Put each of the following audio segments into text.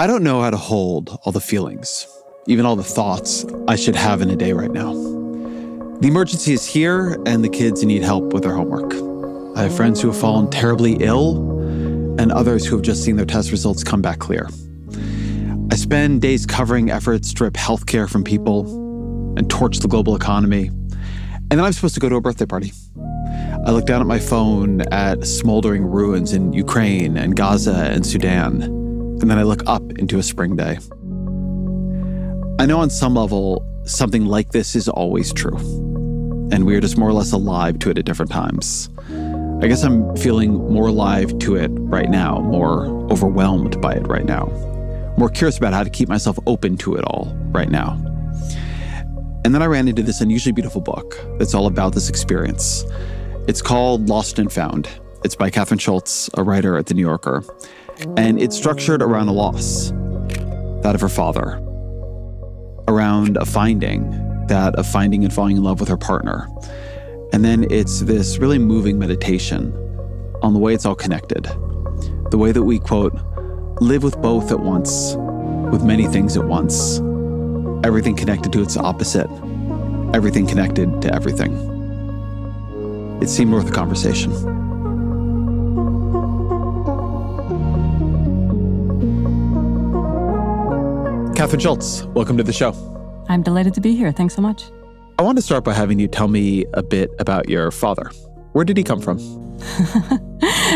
I don't know how to hold all the feelings, even all the thoughts I should have in a day right now. The emergency is here, and the kids need help with their homework. I have friends who have fallen terribly ill, and others who have just seen their test results come back clear. I spend days covering efforts to strip healthcare from people and torch the global economy. And then I'm supposed to go to a birthday party. I look down at my phone at smoldering ruins in Ukraine and Gaza and Sudan, and then I look up into a spring day. I know on some level, something like this is always true, and we're just more or less alive to it at different times. I guess I'm feeling more alive to it right now, more overwhelmed by it right now, more curious about how to keep myself open to it all right now. And then I ran into this unusually beautiful book that's all about this experience. It's called Lost and Found. It's by Kathryn Schulz, a writer at The New Yorker. And it's structured around a loss, that of her father, around a finding, that of finding and falling in love with her partner. And then it's this really moving meditation on the way it's all connected, the way that we, quote, live with both at once, with many things at once, everything connected to its opposite, everything connected to everything. It seemed worth a conversation. Kathryn Schulz, welcome to the show. I'm delighted to be here. Thanks so much. I want to start by having you tell me a bit about your father. Where did he come from?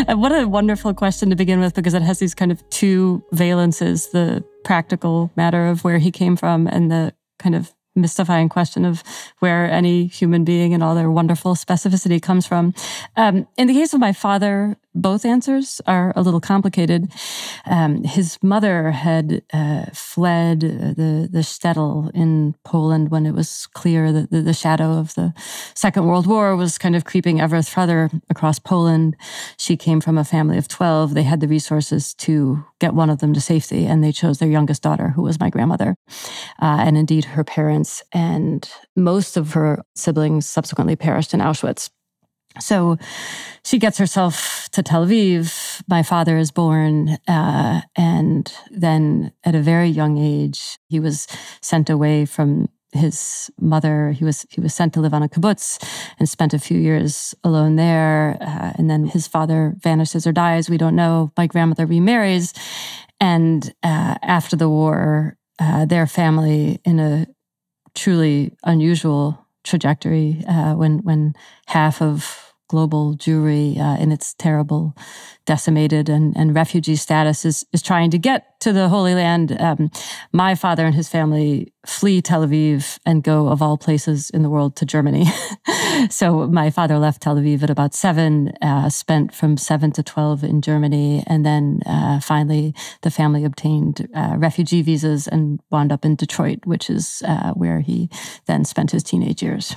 What a wonderful question to begin with, because it has these kind of two valences, the practical matter of where he came from and the kind of mystifying question of where any human being and all their wonderful specificity comes from. In the case of my father, both answers are a little complicated. His mother had fled the shtetl in Poland when it was clear that the shadow of the Second World War was kind of creeping ever further across Poland. She came from a family of 12. They had the resources to get one of them to safety, and they chose their youngest daughter, who was my grandmother. And indeed, her parents and most of her siblings subsequently perished in Auschwitz. So she gets herself to Tel Aviv. My father is born, and then at a very young age, he was sent away from his mother. He was sent to live on a kibbutz and spent a few years alone there. And then his father vanishes or dies. We don't know. My grandmother remarries, and after the war, their family, in a truly unusual trajectory, when half of global Jewry in its terrible, decimated and refugee status is trying to get to the Holy Land. My father and his family flee Tel Aviv and go, of all places in the world, to Germany. So my father left Tel Aviv at about 7, spent from 7 to 12 in Germany, and then finally the family obtained refugee visas and wound up in Detroit, which is where he then spent his teenage years.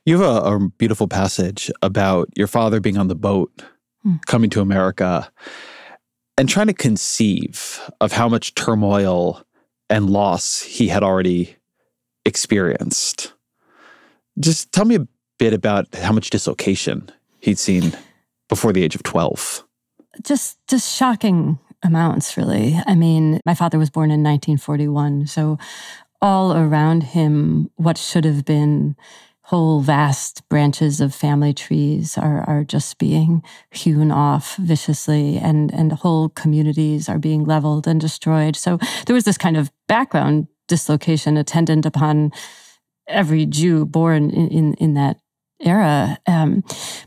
You have a beautiful passage about your father being on the boat, coming to America, and trying to conceive of how much turmoil and loss he had already experienced. Just tell me a bit about how much dislocation he'd seen before the age of 12. Just shocking amounts, really. I mean, my father was born in 1941, so all around him, what should have been whole vast branches of family trees are just being hewn off viciously, and whole communities are being leveled and destroyed. So there was this kind of background dislocation attendant upon every Jew born in that era.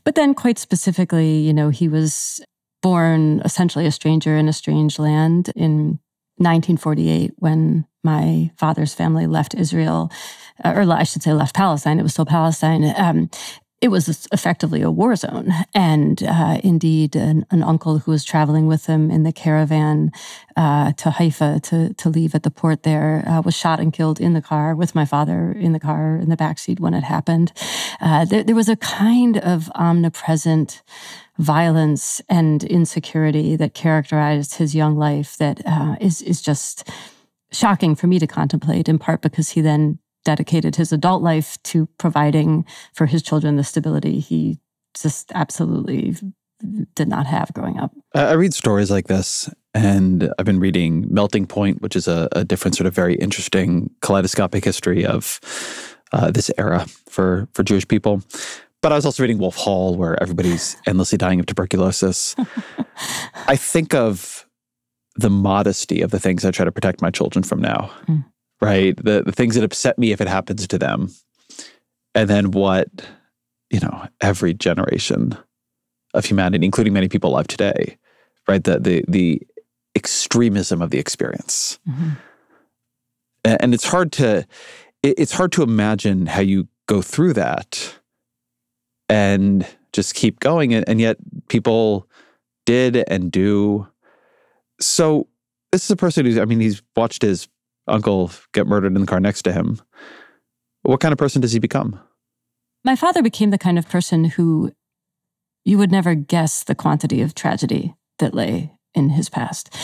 But then quite specifically, he was born essentially a stranger in a strange land in 1948 when my father's family left Israel, or I should say left Palestine. It was still Palestine. It was effectively a war zone. And indeed, an uncle who was traveling with him in the caravan to Haifa to leave at the port there was shot and killed in the car with my father in the car in the backseat when it happened. There was a kind of omnipresent violence and insecurity that characterized his young life that is just shocking for me to contemplate, in part because he then dedicated his adult life to providing for his children the stability he just absolutely did not have growing up. I read stories like this, And I've been reading Melting Point, which is a different sort of very interesting kaleidoscopic history of this era for Jewish people. But I was also reading Wolf Hall, where everybody's endlessly dying of tuberculosis. I think of the modesty of the things I try to protect my children from now, right? The things that upset me if it happens to them. And then what, every generation of humanity, including many people alive today, right? The extremism of the experience. And it's hard to imagine how you go through that and just keep going. And yet people did and do. So this is a person he's watched his uncle get murdered in the car next to him. What kind of person does he become? My father became the kind of person who you would never guess the quantity of tragedy that lay in his past.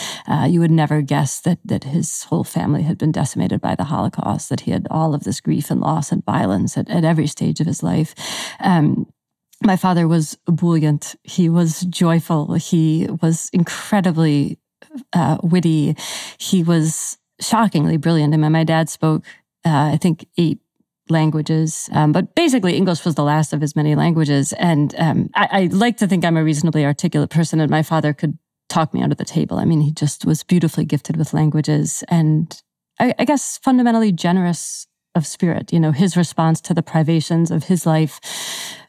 You would never guess that his whole family had been decimated by the Holocaust, that he had all of this grief and loss and violence at every stage of his life. My father was ebullient. He was joyful. He was incredibly witty. He was shockingly brilliant. I mean, my dad spoke, I think, 8 languages, but basically English was the last of his many languages. And I like to think I'm a reasonably articulate person, and my father could talk me under the table. I mean, he just was beautifully gifted with languages, and I guess fundamentally generous of spirit. His response to the privations of his life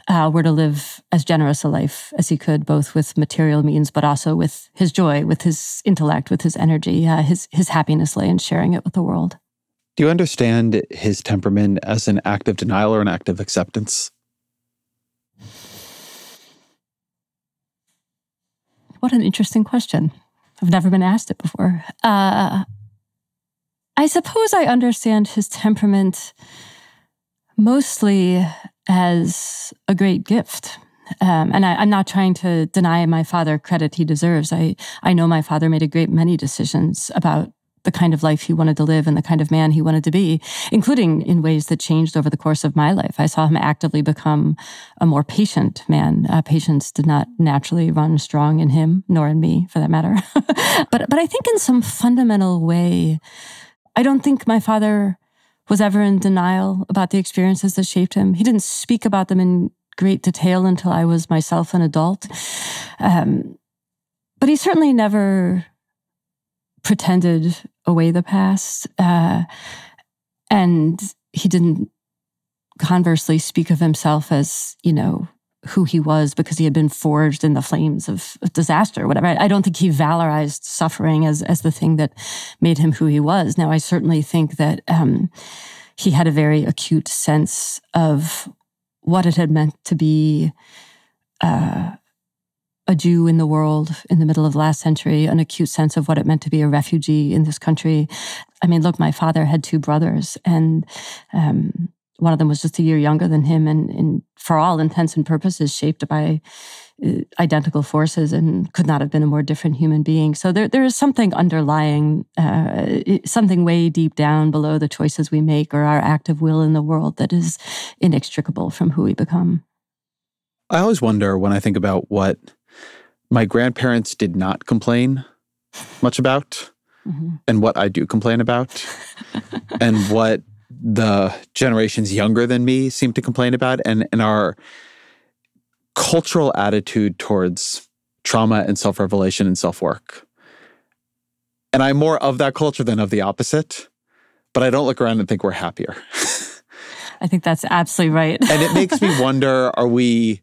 were to live as generous a life as he could, both with material means, but also with his joy, with his intellect, with his energy. His happiness lay in sharing it with the world. Do you understand his temperament as an act of denial or an act of acceptance? What an interesting question. I've never been asked it before. I suppose I understand his temperament mostly as a great gift. And I'm not trying to deny my father credit he deserves. I know my father made a great many decisions about the kind of life he wanted to live and the kind of man he wanted to be, including in ways that changed over the course of my life. I saw him actively become a more patient man. Patience did not naturally run strong in him, nor in me, for that matter. But I think in some fundamental way, I don't think my father was ever in denial about the experiences that shaped him. He didn't speak about them in great detail until I was myself an adult. But he certainly never pretended away the past. And he didn't conversely speak of himself as, who he was because he had been forged in the flames of disaster or whatever. I don't think he valorized suffering as the thing that made him who he was. Now, I certainly think that he had a very acute sense of what it had meant to be a Jew in the world in the middle of last century, an acute sense of what it meant to be a refugee in this country. I mean, look, my father had 2 brothers, and one of them was just a year younger than him, and for all intents and purposes shaped by identical forces, and could not have been a more different human being. So there is something underlying, something way deep down below the choices we make or our active will in the world that is inextricable from who we become. I always wonder when I think about what my grandparents did not complain much about, and what I do complain about, and what the generations younger than me seem to complain about, and our cultural attitude towards trauma and self-revelation and self-work. And I'm more of that culture than of the opposite, but I don't look around and think we're happier. I think that's absolutely right. And it makes me wonder, are we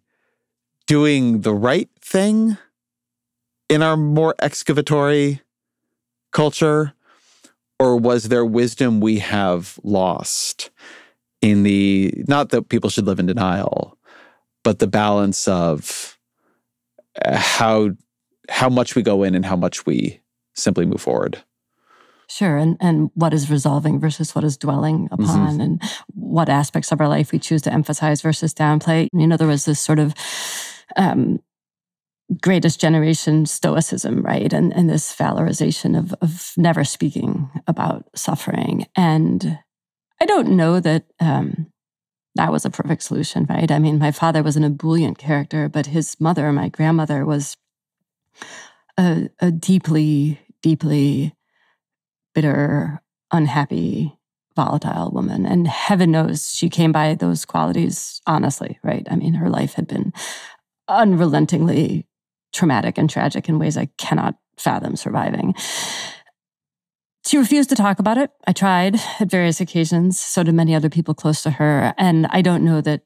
doing the right thing in our more excavatory culture? Or was there wisdom we have lost in not that people should live in denial, but the balance of how much we go in and how much we simply move forward? Sure, and what is resolving versus what is dwelling upon, and what aspects of our life we choose to emphasize versus downplay. There was this sort of greatest generation stoicism, right? And this valorization of never speaking about suffering. And I don't know that that was a perfect solution, right? I mean, my father was an ebullient character, but his mother, my grandmother, was a deeply deeply bitter, unhappy, volatile woman. And heaven knows she came by those qualities honestly, right? I mean, her life had been unrelentingly traumatic and tragic in ways I cannot fathom surviving. She refused to talk about it. I tried at various occasions. So did many other people close to her. And I don't know that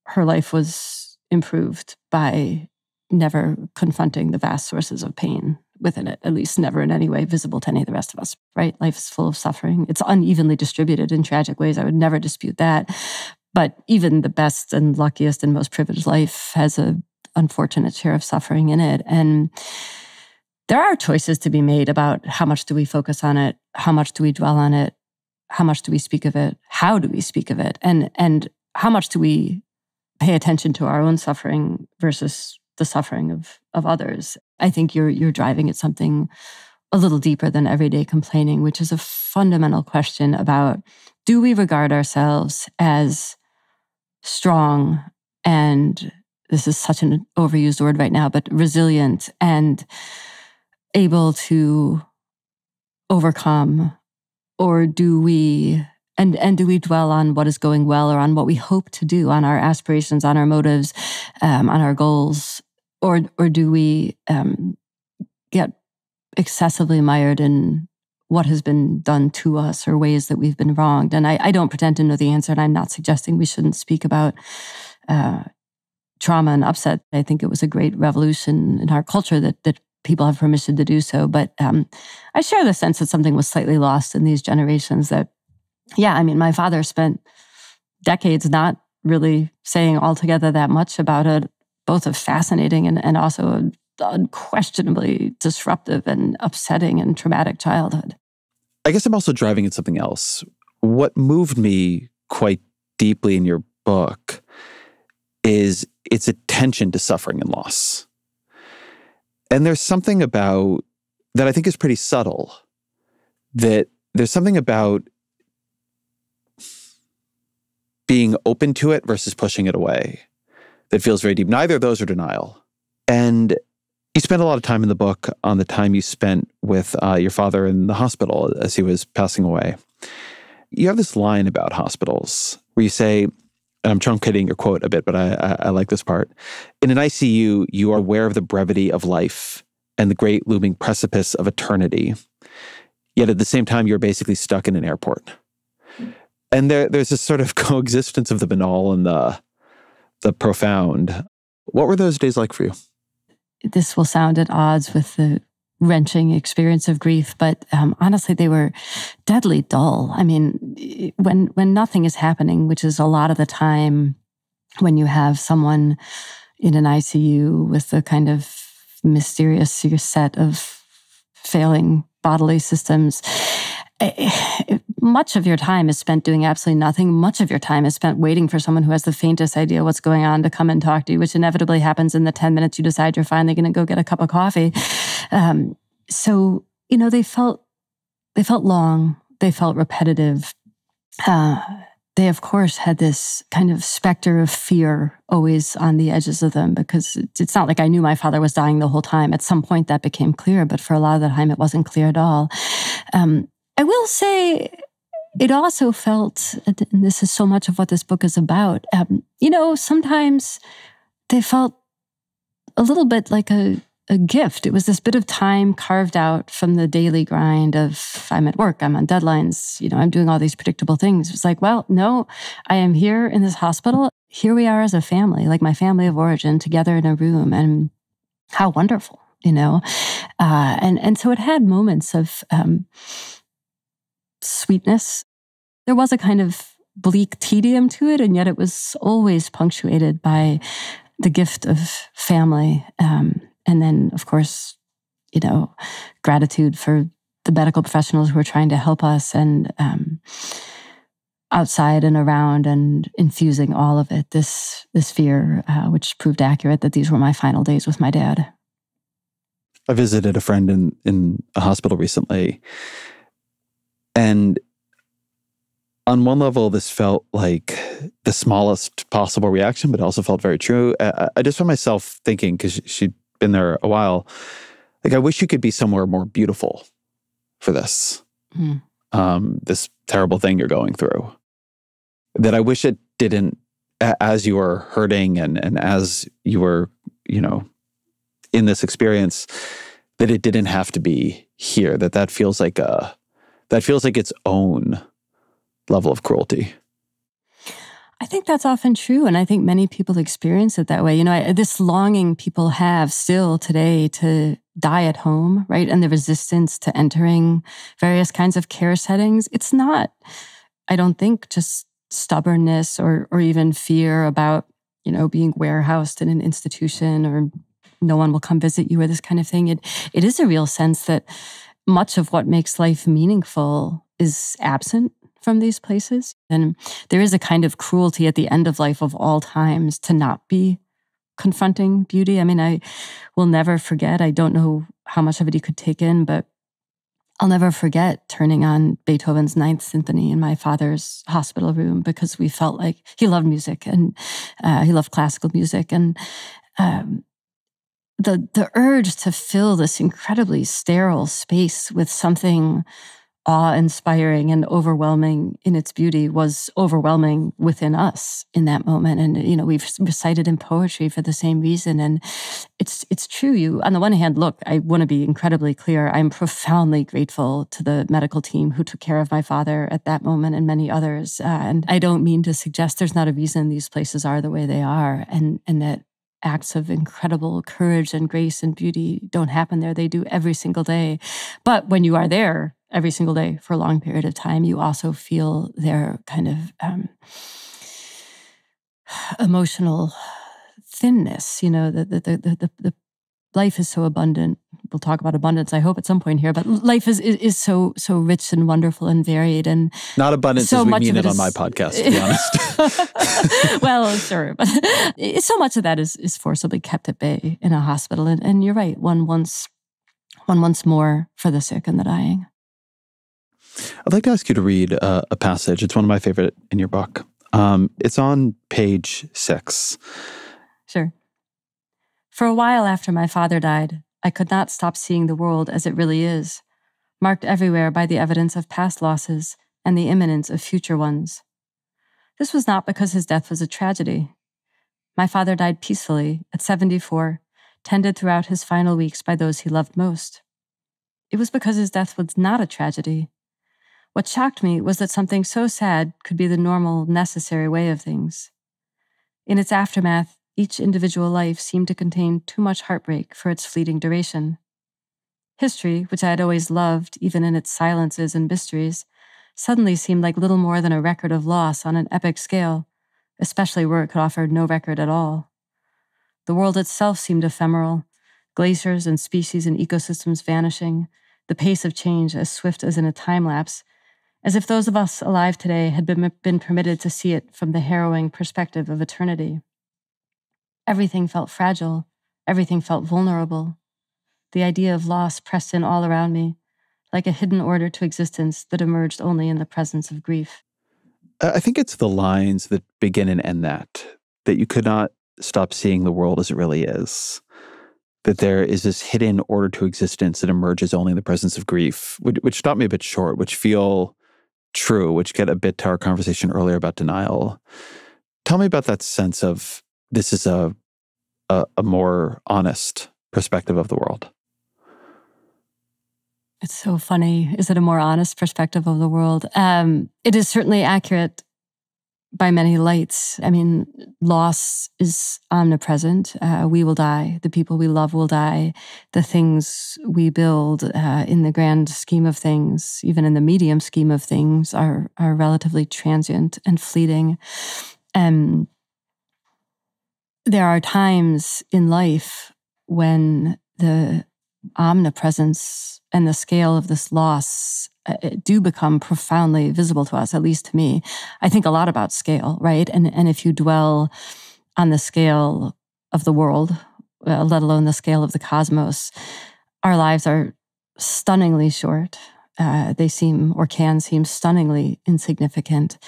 her life was improved by never confronting the vast sources of pain within it, at least never in any way visible to any of the rest of us, right? Life is full of suffering. It's unevenly distributed in tragic ways. I would never dispute that. But even the best and luckiest and most privileged life has an unfortunate share of suffering in it. And there are choices to be made about how much do we focus on it, how much do we dwell on it, how much do we speak of it, how do we speak of it, and how much do we pay attention to our own suffering versus the suffering of others. I think you're driving at something a little deeper than everyday complaining, which is a fundamental question about, do we regard ourselves as strong and, this is such an overused word right now, but resilient and able to overcome, or do we do we dwell on what is going well or on what we hope to do, on our aspirations, on our motives, on our goals, or do we get excessively mired in what has been done to us or ways that we've been wronged? And I don't pretend to know the answer, and I'm not suggesting we shouldn't speak about trauma and upset. I think it was a great revolution in our culture that people have permission to do so. But I share the sense that something was slightly lost in these generations that, yeah, I mean, my father spent decades not really saying altogether that much about it, both a fascinating and also an unquestionably disruptive and upsetting and traumatic childhood. I guess I'm also driving at something else. What moved me quite deeply in your book is its attention to suffering and loss. And there's something about that I think is pretty subtle, that there's something about being open to it versus pushing it away that feels very deep. Neither of those are denial. And you spend a lot of time in the book on the time you spent with your father in the hospital as he was passing away. You have this line about hospitals where you say, and I'm truncating your quote a bit, but I like this part. In an ICU, you are aware of the brevity of life and the great looming precipice of eternity. Yet at the same time, you're basically stuck in an airport. And there's this sort of coexistence of the banal and the profound. What were those days like for you? This will sound at odds with the wrenching experience of grief, but honestly, they were deadly dull. I mean, when nothing is happening, which is a lot of the time when you have someone in an ICU with a kind of mysterious set of failing bodily systems, much of your time is spent doing absolutely nothing. Much of your time is spent waiting for someone who has the faintest idea what's going on to come and talk to you, which inevitably happens in the 10 minutes you decide you're finally going to go get a cup of coffee. So, you know, they felt long. They felt repetitive. They, of course, had this kind of specter of fear always on the edges of them, because it's not like I knew my father was dying the whole time. At some point that became clear, but for a lot of the time it wasn't clear at all. I will say it also felt, and this is so much of what this book is about, you know, sometimes they felt a little bit like a gift. It was this bit of time carved out from the daily grind of, I'm at work, I'm on deadlines, you know, I'm doing all these predictable things. It was like, well, no, I am here in this hospital. Here we are as a family, like my family of origin, together in a room, and how wonderful, you know? And so it had moments of sweetness. There was a kind of bleak tedium to it, and yet it was always punctuated by the gift of family. And then, of course, you know, gratitude for the medical professionals who are trying to help us, and outside and around and infusing all of it, this fear, which proved accurate, that these were my final days with my dad. I visited a friend in a hospital recently, and on one level, this felt like the smallest possible reaction, but it also felt very true. I just found myself thinking, because she'd been there a while, Like, I wish you could be somewhere more beautiful for this, this terrible thing you're going through. That I wish it didn't, as you were hurting and as you were, in this experience, that it didn't have to be here. That feels like its own level of cruelty. I think that's often true. And I think many people experience it that way. This longing people have still today to die at home, right? And the resistance to entering various kinds of care settings. It's not, I don't think, just stubbornness or even fear about, being warehoused in an institution or no one will come visit you or this kind of thing. It is a real sense that much of what makes life meaningful is absent from these places. And there is a kind of cruelty at the end of life of all times to not be confronting beauty. I mean, I will never forget, I don't know how much of it you could take in, but I'll never forget turning on Beethoven's Ninth Symphony in my father's hospital room because we felt like he loved music and he loved classical music. And the urge to fill this incredibly sterile space with something awe-inspiring and overwhelming in its beauty was overwhelming within us in that moment. And, we've recited in poetry for the same reason. And it's true. You, on the one hand, look, I want to be incredibly clear. I'm profoundly grateful to the medical team who took care of my father at that moment and many others. And I don't mean to suggest there's not a reason these places are the way they are and that acts of incredible courage and grace and beauty don't happen there. They do every single day. But when you are there, every single day for a long period of time, you also feel their kind of emotional thinness. The life is so abundant. We'll talk about abundance, I hope, at some point here. But life is so rich and wonderful and varied, and not abundance so as we mean it on my podcast, to be honest. Well, sure, but so much of that is forcibly kept at bay in a hospital. And you're right. One wants more for the sick and the dying. I'd like to ask you to read a passage. It's one of my favorite in your book. It's on page 6. Sure. For a while after my father died, I could not stop seeing the world as it really is, marked everywhere by the evidence of past losses and the imminence of future ones. This was not because his death was a tragedy. My father died peacefully at 74, tended throughout his final weeks by those he loved most. It was because his death was not a tragedy. What shocked me was that something so sad could be the normal, necessary way of things. In its aftermath, each individual life seemed to contain too much heartbreak for its fleeting duration. History, which I had always loved, even in its silences and mysteries, suddenly seemed like little more than a record of loss on an epic scale, especially where it could offer no record at all. The world itself seemed ephemeral, glaciers and species and ecosystems vanishing, the pace of change as swift as in a time lapse, as if those of us alive today had been permitted to see it from the harrowing perspective of eternity. Everything felt fragile. Everything felt vulnerable. The idea of loss pressed in all around me, like a hidden order to existence that emerged only in the presence of grief. I think it's the lines that begin and end that you could not stop seeing the world as it really is. That there is this hidden order to existence that emerges only in the presence of grief, which stopped me a bit short, which feel true, which get a bit to our conversation earlier about denial. Tell me about that sense of this is a more honest perspective of the world. It's so funny. Is it a more honest perspective of the world? It is certainly accurate by many lights. I mean, loss is omnipresent. We will die. The people we love will die. The things we build in the grand scheme of things, even in the medium scheme of things, are relatively transient and fleeting. There are times in life when the omnipresence and the scale of this loss do become profoundly visible to us, at least to me. I think a lot about scale, right? And if you dwell on the scale of the world, let alone the scale of the cosmos, our lives are stunningly short. They seem, or can seem, stunningly insignificant.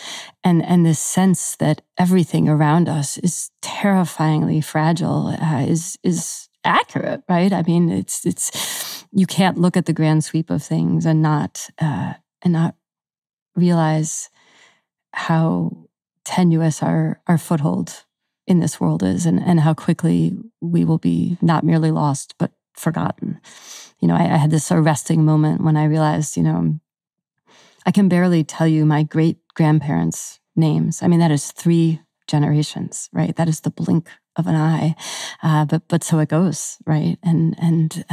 And this sense that everything around us is terrifyingly fragile is accurate, right? I mean, it's you can't look at the grand sweep of things and not realize how tenuous our foothold in this world is, and how quickly we will be not merely lost, but forgotten. I had this arresting moment when I realized, I can barely tell you my great-grandparents' names. I mean, that is 3 generations, right? That is the blink of an eye. But so it goes, right? And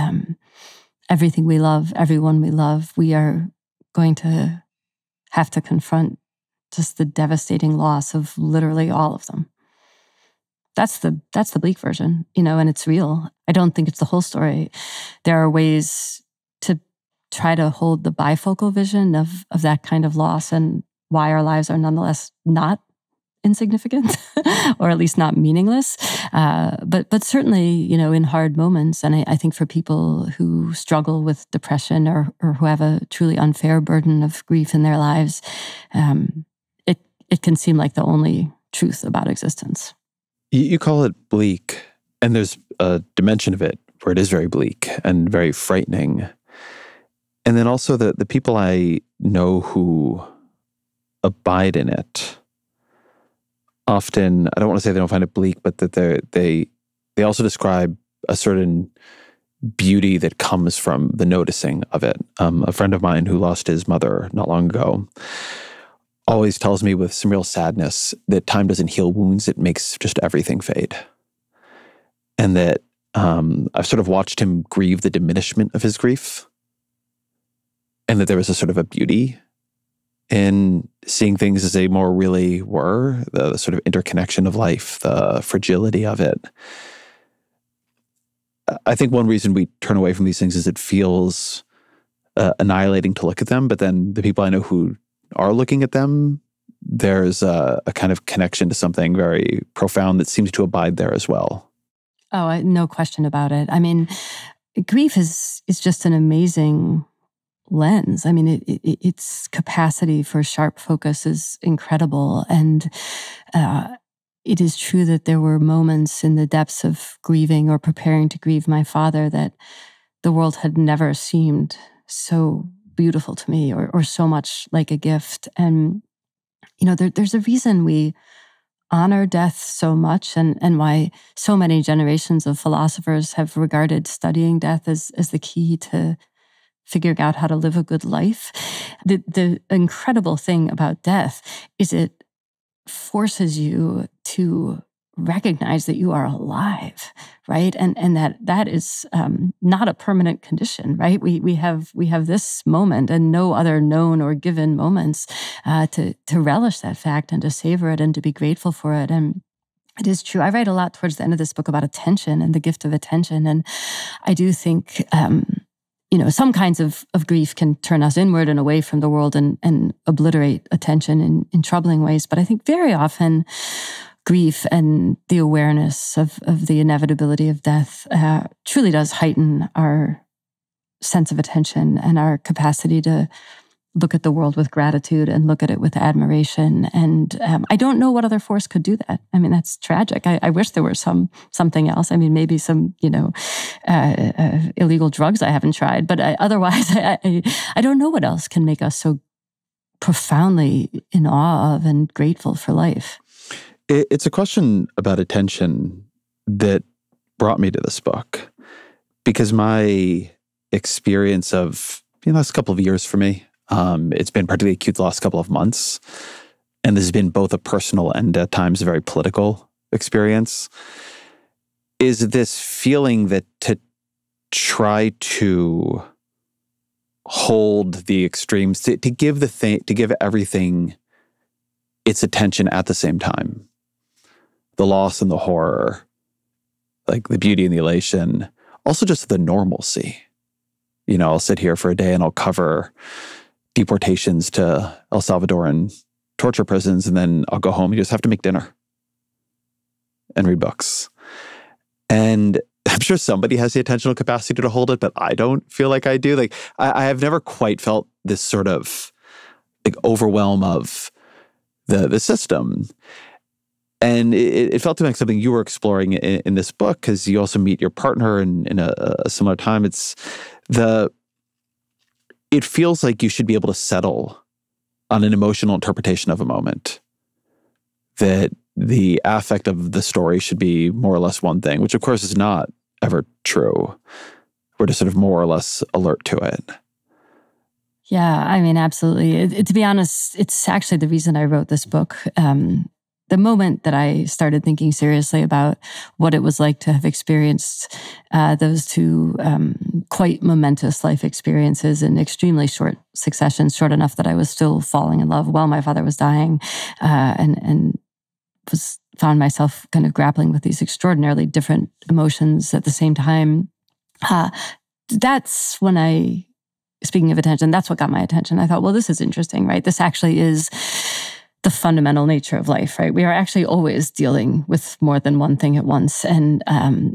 everything we love, everyone we love, we are going to have to confront just the devastating loss of literally all of them. That's the bleak version, and it's real. I don't think it's the whole story. There are ways to try to hold the bifocal vision of that kind of loss and why our lives are nonetheless not insignificant, or at least not meaningless. But certainly, in hard moments, and I think for people who struggle with depression or who have a truly unfair burden of grief in their lives, it can seem like the only truth about existence. You call it bleak, and there's a dimension of it where it is very bleak and very frightening. And then also the people I know who abide in it, often, I don't want to say they don't find it bleak, but that they also describe a certain beauty that comes from the noticing of it. A friend of mine who lost his mother not long ago always tells me with some real sadness that time doesn't heal wounds, it makes just everything fade. And that I've sort of watched him grieve the diminishment of his grief, and that there was a sort of a beauty in seeing things as they more really were, the sort of interconnection of life, the fragility of it. I think one reason we turn away from these things is it feels annihilating to look at them, but then the people I know who are looking at them, there's a kind of connection to something very profound that seems to abide there as well. Oh, no question about it. I mean, grief is just an amazing lens. I mean, its capacity for sharp focus is incredible. And it is true that there were moments in the depths of grieving or preparing to grieve my father that the world had never seemed so beautiful to me or so much like a gift. And, there's a reason we honor death so much, and why so many generations of philosophers have regarded studying death as the key to figuring out how to live a good life. The incredible thing about death is it forces you to recognize that you are alive, right? And that is not a permanent condition, right? We have this moment and no other known or given moments to relish that fact and to savor it and to be grateful for it. And it is true. I write a lot towards the end of this book about attention and the gift of attention. And I do think some kinds of grief can turn us inward and away from the world and obliterate attention in troubling ways. But I think very often grief and the awareness of the inevitability of death truly does heighten our sense of attention and our capacity to look at the world with gratitude and look at it with admiration. And I don't know what other force could do that. I mean, that's tragic. I wish there were something else. I mean, maybe some, illegal drugs I haven't tried. But otherwise, I don't know what else can make us so profoundly in awe of and grateful for life. It's a question about attention that brought me to this book, because my experience of the last couple of years for me, it's been particularly acute the last couple of months, and this has been both a personal and at times a very political experience, is this feeling that to try to hold the extremes, to give everything its attention at the same time. The loss and the horror, like the beauty and the elation, also just the normalcy. I'll sit here for a day and I'll cover deportations to El Salvadoran torture prisons, and then I'll go home and just have to make dinner and read books. And I'm sure somebody has the attentional capacity to hold it, but I don't feel like I do. Like I have never quite felt this sort of like overwhelm of the system. And it felt to me like something you were exploring in this book, because you also meet your partner in a similar time. It feels like you should be able to settle on an emotional interpretation of a moment, that the affect of the story should be more or less one thing, which of course is not ever true. We're just sort of more or less alert to it. Yeah, I mean, absolutely. To be honest, it's actually the reason I wrote this book. The moment that I started thinking seriously about what it was like to have experienced those two quite momentous life experiences in extremely short succession, short enough that I was still falling in love while my father was dying, and found myself kind of grappling with these extraordinarily different emotions at the same time. That's when speaking of attention, that's what got my attention. I thought, well, this is interesting, right? This actually is the fundamental nature of life, right? We are actually always dealing with more than one thing at once. And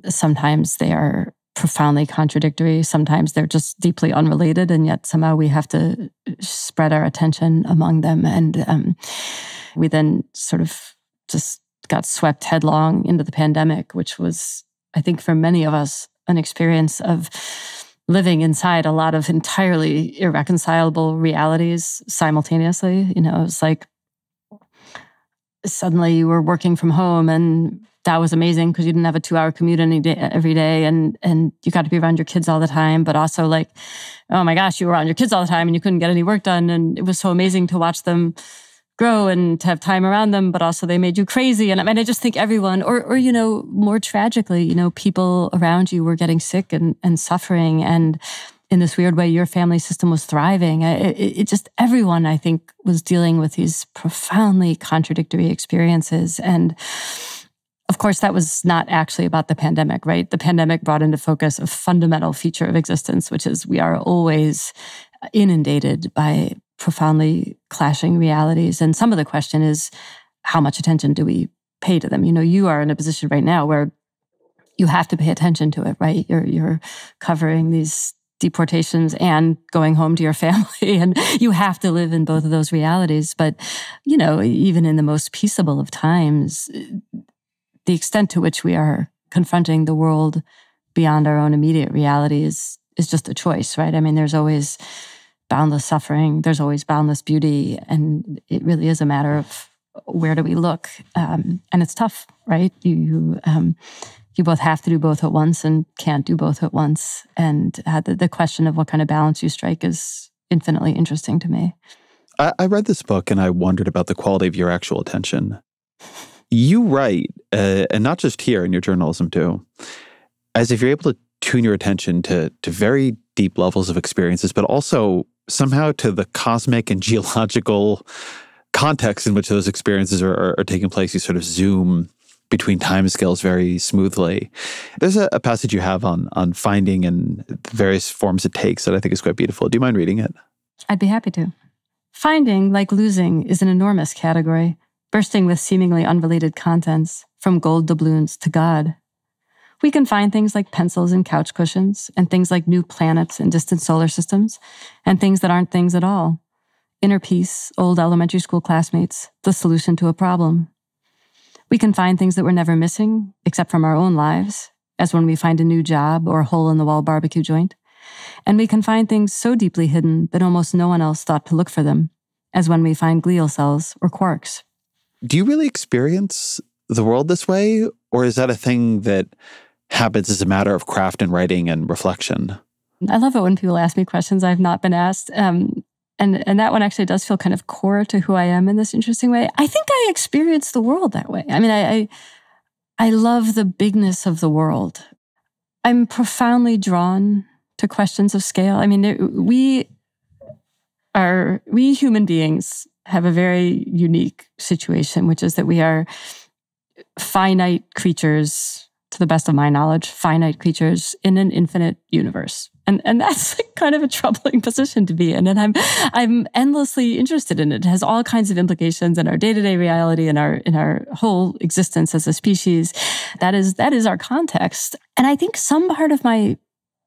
sometimes they are profoundly contradictory. Sometimes they're just deeply unrelated. And yet somehow we have to spread our attention among them. And we then sort of just got swept headlong into the pandemic, which was, I think, for many of us, an experience of living inside a lot of entirely irreconcilable realities simultaneously. It was like, suddenly you were working from home, and that was amazing because you didn't have a 2-hour commute every day, and you got to be around your kids all the time. But also, like, oh my gosh, you were around your kids all the time and you couldn't get any work done. And it was so amazing to watch them grow and to have time around them, but also they made you crazy. And I mean, I just think everyone, or more tragically, people around you were getting sick and suffering. And in this weird way, your family system was thriving. It just, everyone, I think, was dealing with these profoundly contradictory experiences. And of course, that was not actually about the pandemic, right? The pandemic brought into focus a fundamental feature of existence, which is we are always inundated by profoundly clashing realities. And some of the question is, how much attention do we pay to them? You are in a position right now where you have to pay attention to it, right? You're covering these deportations and going home to your family, and you have to live in both of those realities. But, even in the most peaceable of times, the extent to which we are confronting the world beyond our own immediate reality is just a choice, right? I mean, there's always boundless suffering, there's always boundless beauty, and it really is a matter of where do we look? And it's tough, right? You both have to do both at once and can't do both at once. And the question of what kind of balance you strike is infinitely interesting to me. I read this book and I wondered about the quality of your actual attention. You write, and not just here in your journalism too, as if you're able to tune your attention to very deep levels of experiences, but also somehow to the cosmic and geological context in which those experiences are taking place. You sort of zoom between timescales very smoothly. There's a passage you have on finding and the various forms it takes that I think is quite beautiful. Do you mind reading it? I'd be happy to. Finding, like losing, is an enormous category, bursting with seemingly unrelated contents, from gold doubloons to God. We can find things like pencils and couch cushions, and things like new planets and distant solar systems, and things that aren't things at all. Inner peace, old elementary school classmates, the solution to a problem. We can find things that we're never missing, except from our own lives, as when we find a new job or a hole-in-the-wall barbecue joint. And we can find things so deeply hidden that almost no one else thought to look for them, as when we find glial cells or quarks. Do you really experience the world this way, or is that a thing that happens as a matter of craft and writing and reflection? I love it when people ask me questions I've not been asked. And that one actually does feel kind of core to who I am in this interesting way. I think I experience the world that way. I mean, I love the bigness of the world. I'm profoundly drawn to questions of scale. I mean, we human beings have a very unique situation, which is that we are finite creatures, to the best of my knowledge, finite creatures in an infinite universe. And that's like kind of a troubling position to be in. And I'm endlessly interested in it. It has all kinds of implications in our day-to-day reality and in our whole existence as a species. That is our context. And I think some part of my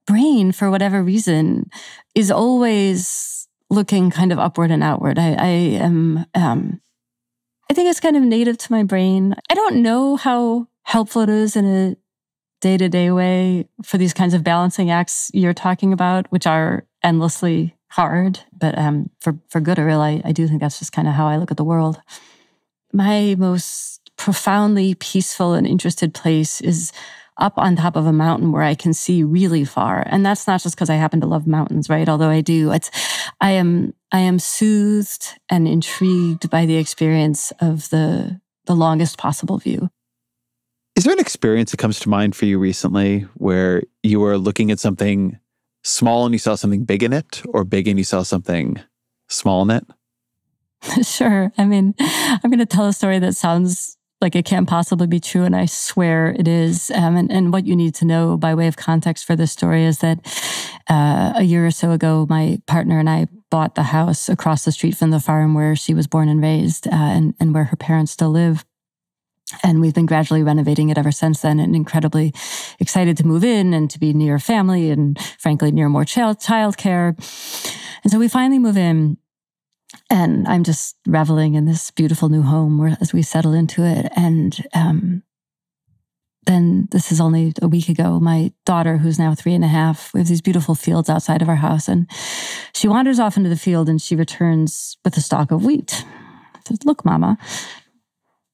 brain, for whatever reason, is always looking kind of upward and outward. I am I think it's kind of native to my brain. I don't know how helpful it is in a day-to-day way for these kinds of balancing acts you're talking about, which are endlessly hard. But for good or ill, I do think that's just kind of how I look at the world. My most profoundly peaceful and interested place is up on top of a mountain where I can see really far. And that's not just because I happen to love mountains, right? Although I do. I am soothed and intrigued by the experience of the longest possible view. Is there an experience that comes to mind for you recently where you were looking at something small and you saw something big in it, or big and you saw something small in it? Sure. I mean, I'm going to tell a story that sounds like it can't possibly be true, and I swear it is. And what you need to know by way of context for this story is that a year or so ago, my partner and I bought the house across the street from the farm where she was born and raised, and where her parents still live. And we've been gradually renovating it ever since then, and incredibly excited to move in and to be near family and, frankly, near more childcare. And so we finally move in, and I'm just reveling in this beautiful new home as we settle into it. And then this is only a week ago, my daughter, who's now 3.5, we have these beautiful fields outside of our house, and she wanders off into the field and she returns with a stalk of wheat. Says, "Look, Mama."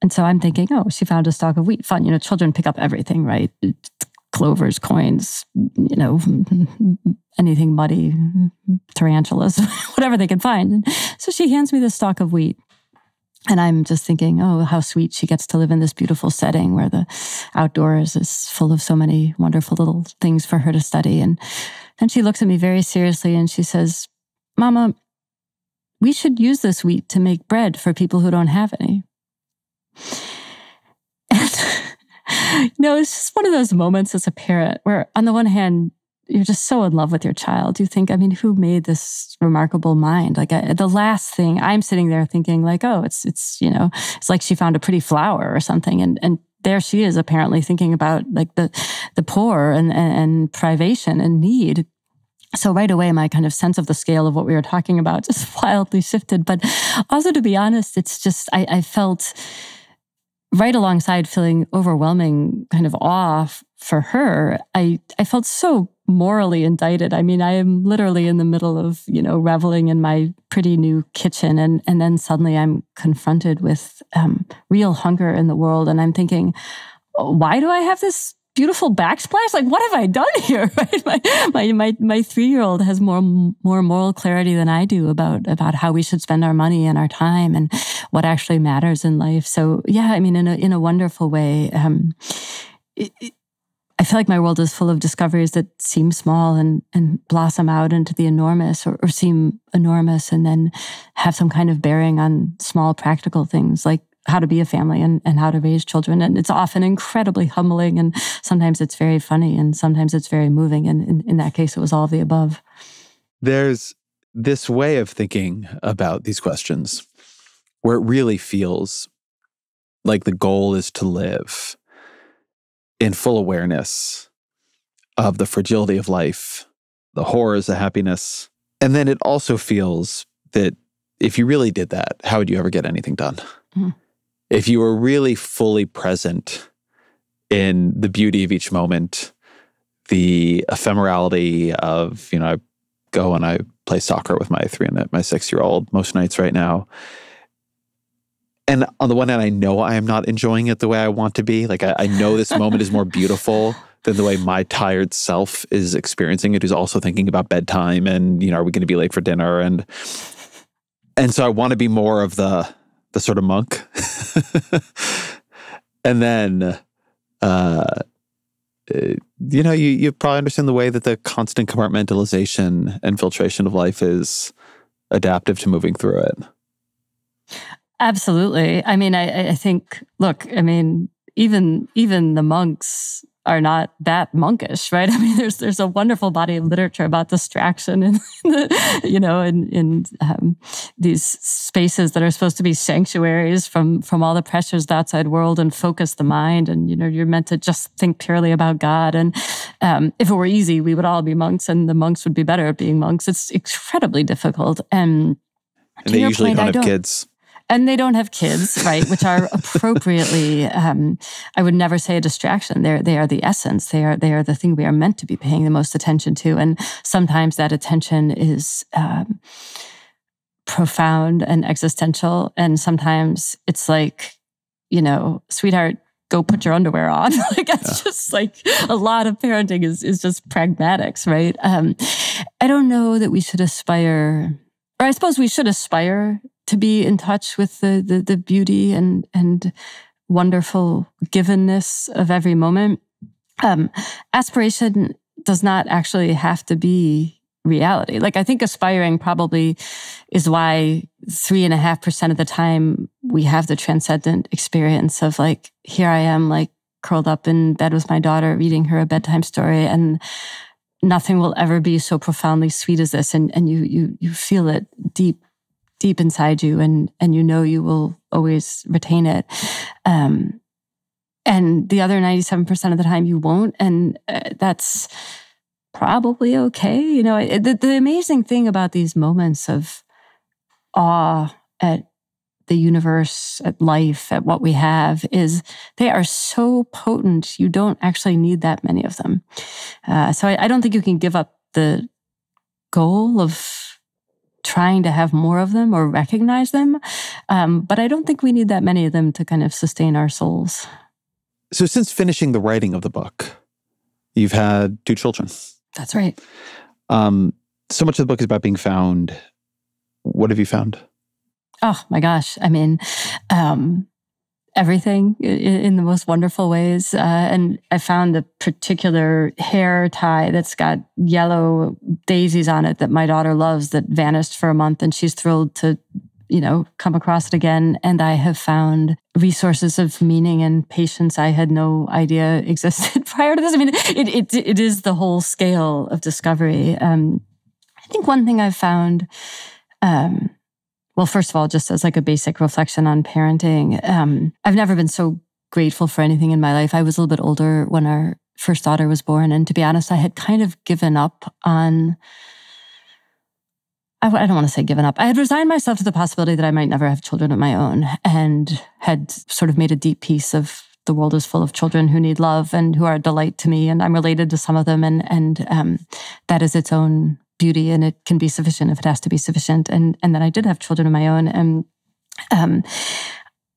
And so I'm thinking, oh, she found a stalk of wheat. Fun. Children pick up everything, right? Clovers, coins, anything muddy, tarantulas, whatever they can find. And so she hands me this stalk of wheat. And I'm just thinking, oh, how sweet she gets to live in this beautiful setting where the outdoors is full of so many wonderful little things for her to study. And then she looks at me very seriously and she says, "Mama, we should use this wheat to make bread for people who don't have any." And, it's just one of those moments as a parent where, on the one hand, you're just so in love with your child. You think, who made this remarkable mind? Like the last thing I'm sitting there thinking, like, oh, it's like she found a pretty flower or something, and there she is apparently thinking about like the poor and privation and need. So right away, my kind of sense of the scale of what we were talking about just wildly shifted. But also, to be honest, it's just I felt right alongside feeling overwhelming kind of awe for her. I felt so morally indicted. I am literally in the middle of, reveling in my pretty new kitchen. And then suddenly I'm confronted with real hunger in the world. And I'm thinking, why do I have this beautiful backsplash? Like, what have I done here? Right? My 3-year-old has more moral clarity than I do about how we should spend our money and our time and what actually matters in life. So yeah, in a wonderful way, I feel like my world is full of discoveries that seem small and blossom out into the enormous, or seem enormous and then have some kind of bearing on small practical things like how to be a family and how to raise children. And it's often incredibly humbling, and sometimes it's very funny, and sometimes it's very moving. And in that case, it was all of the above. There's this way of thinking about these questions where it really feels like the goal is to live in full awareness of the fragility of life, the horrors of happiness. And then it also feels that if you really did that, how would you ever get anything done? Mm. If you were really fully present in the beauty of each moment, the ephemerality of, I go and I play soccer with my 6-year-old most nights right now. And on the one hand, I know I am not enjoying it the way I want to be. Like, I know this moment is more beautiful than the way my tired self is experiencing it, who's also thinking about bedtime and, are we going to be late for dinner? And so I want to be more of the sort of monk. And then, you probably understand the way that the constant compartmentalization and filtration of life is adaptive to moving through it. Absolutely. I think, look, even the monks are not that monkish, right? There's a wonderful body of literature about distraction and in these spaces that are supposed to be sanctuaries from all the pressures of the outside world and focus the mind. And, you're meant to just think purely about God. And if it were easy, we would all be monks, and the monks would be better at being monks. It's incredibly difficult. And they usually don't have kids. And they don't have kids, right? Which are appropriately, I would never say a distraction. They are the essence. They are the thing we are meant to be paying the most attention to. And sometimes that attention is profound and existential. And sometimes it's like, sweetheart, go put your underwear on. Like, that's just like a lot of parenting is just pragmatics, right? I don't know that we should aspire, or I suppose we should aspire to be in touch with the beauty and wonderful givenness of every moment. Aspiration does not actually have to be reality. Like, I think aspiring probably is why 3.5% of the time we have the transcendent experience of like, here I am, like curled up in bed with my daughter, reading her a bedtime story, and nothing will ever be so profoundly sweet as this. And you feel it deep inside you, and you will always retain it. And the other 97% of the time you won't. And that's probably okay. The amazing thing about these moments of awe at the universe, at life, at what we have, is they are so potent, you don't actually need that many of them. So I don't think you can give up the goal of trying to have more of them or recognize them. But I don't think we need that many of them to kind of sustain our souls. So since finishing the writing of the book, you've had 2 children. That's right. So much of the book is about being found. What have you found? Oh my gosh. I mean, everything in the most wonderful ways. And I found the particular hair tie that's got yellow daisies on it that my daughter loves that vanished for a month, and she's thrilled to, come across it again. And I have found resources of meaning and patience I had no idea existed prior to this. I mean, it is the whole scale of discovery. I think one thing I've found, well, first of all, just as like a basic reflection on parenting, I've never been so grateful for anything in my life. I was a little bit older when our first daughter was born. And to be honest, I had kind of given up on, I don't want to say given up. I had resigned myself to the possibility that I might never have children of my own, and had sort of made a deep peace of the world is full of children who need love and who are a delight to me. And I'm related to some of them. And that is its own beauty, and it can be sufficient if it has to be sufficient. And then I did have children of my own. And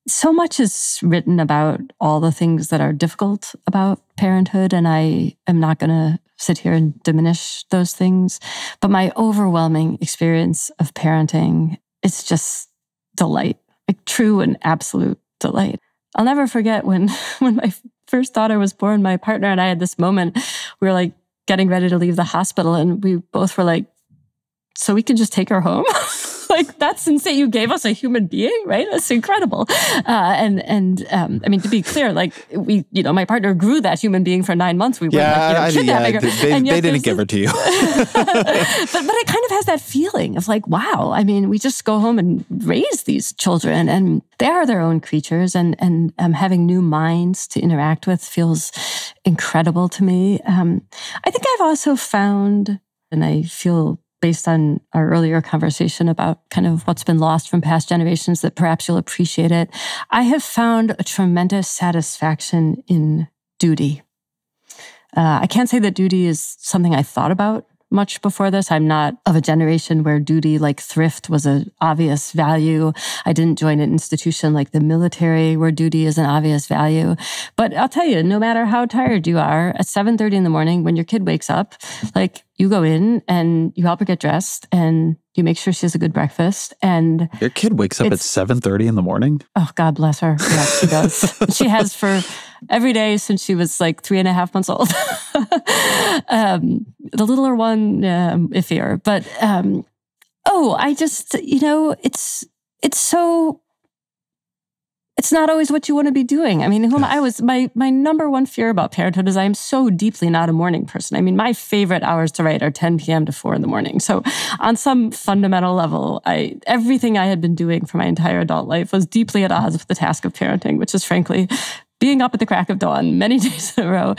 so much is written about all the things that are difficult about parenthood, and I am not going to sit here and diminish those things. But my overwhelming experience of parenting is just delight, like true and absolute delight. I'll never forget when my first daughter was born, my partner and I had this moment. We were like getting ready to leave the hospital, and we both were like, so we can just take her home? Like, that's insane. You gave us a human being, right? That's incredible. I mean, to be clear, like my partner grew that human being for 9 months. We weren't kidnapping her. They didn't give her to you. but it kind of has that feeling of like, wow, I mean, we just go home and raise these children, and they are their own creatures, and having new minds to interact with feels incredible to me. I think I've also found, and I feel based on our earlier conversation about kind of what's been lost from past generations, that perhaps you'll appreciate it. I have found a tremendous satisfaction in duty. I can't say that duty is something I thought about much before this. I'm not of a generation where duty, like thrift, was an obvious value. I didn't join an institution like the military where duty is an obvious value. But I'll tell you, no matter how tired you are, at 7:30 in the morning when your kid wakes up, like, you go in and you help her get dressed and you make sure she has a good breakfast. And your kid wakes up at 7:30 in the morning? Oh, God bless her. Yeah, she does. She has for every day since she was like 3.5 months old. The littler one, iffier. But, I just, it's not always what you want to be doing. I mean, my number one fear about parenthood is I am so deeply not a morning person. I mean, my favorite hours to write are 10 p.m. to 4 in the morning. So on some fundamental level, everything I had been doing for my entire adult life was deeply at odds with the task of parenting, which is frankly being up at the crack of dawn many days in a row.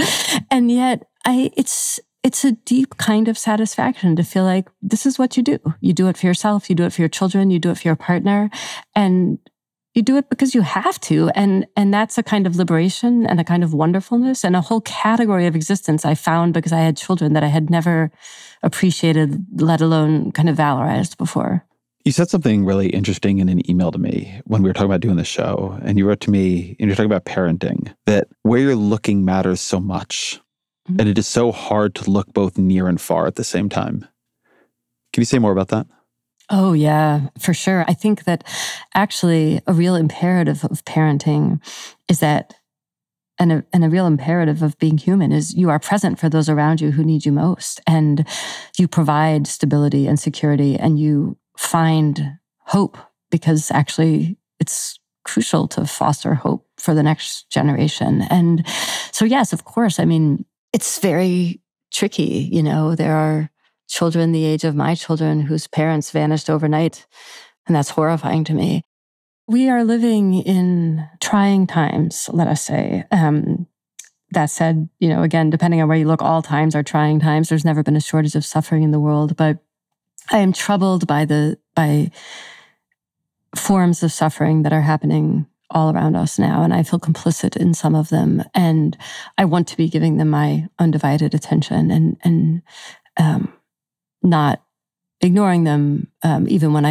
And yet it's a deep kind of satisfaction to feel like this is what you do. You do it for yourself, you do it for your children, you do it for your partner. And you do it because you have to. And that's a kind of liberation and a kind of wonderfulness and a whole category of existence I found because I had children that I had never appreciated, let alone kind of valorized before. You said something really interesting in an email to me when we were talking about doing the show. And you wrote to me, and you're talking about parenting, that where you're looking matters so much. Mm-hmm. And it is so hard to look both near and far at the same time. Can you say more about that? Oh, yeah, for sure. I think that actually a real imperative of parenting is that, and a real imperative of being human is you are present for those around you who need you most. And you provide stability and security, and you find hope, because actually it's crucial to foster hope for the next generation. And so, yes, of course, I mean, it's very tricky. There are children the age of my children whose parents vanished overnight, and that's horrifying to me. We are living in trying times, let us say. That said, again, depending on where you look, all times are trying times. There's never been a shortage of suffering in the world, but I am troubled by forms of suffering that are happening all around us now, and I feel complicit in some of them, and I want to be giving them my undivided attention and not ignoring them, even when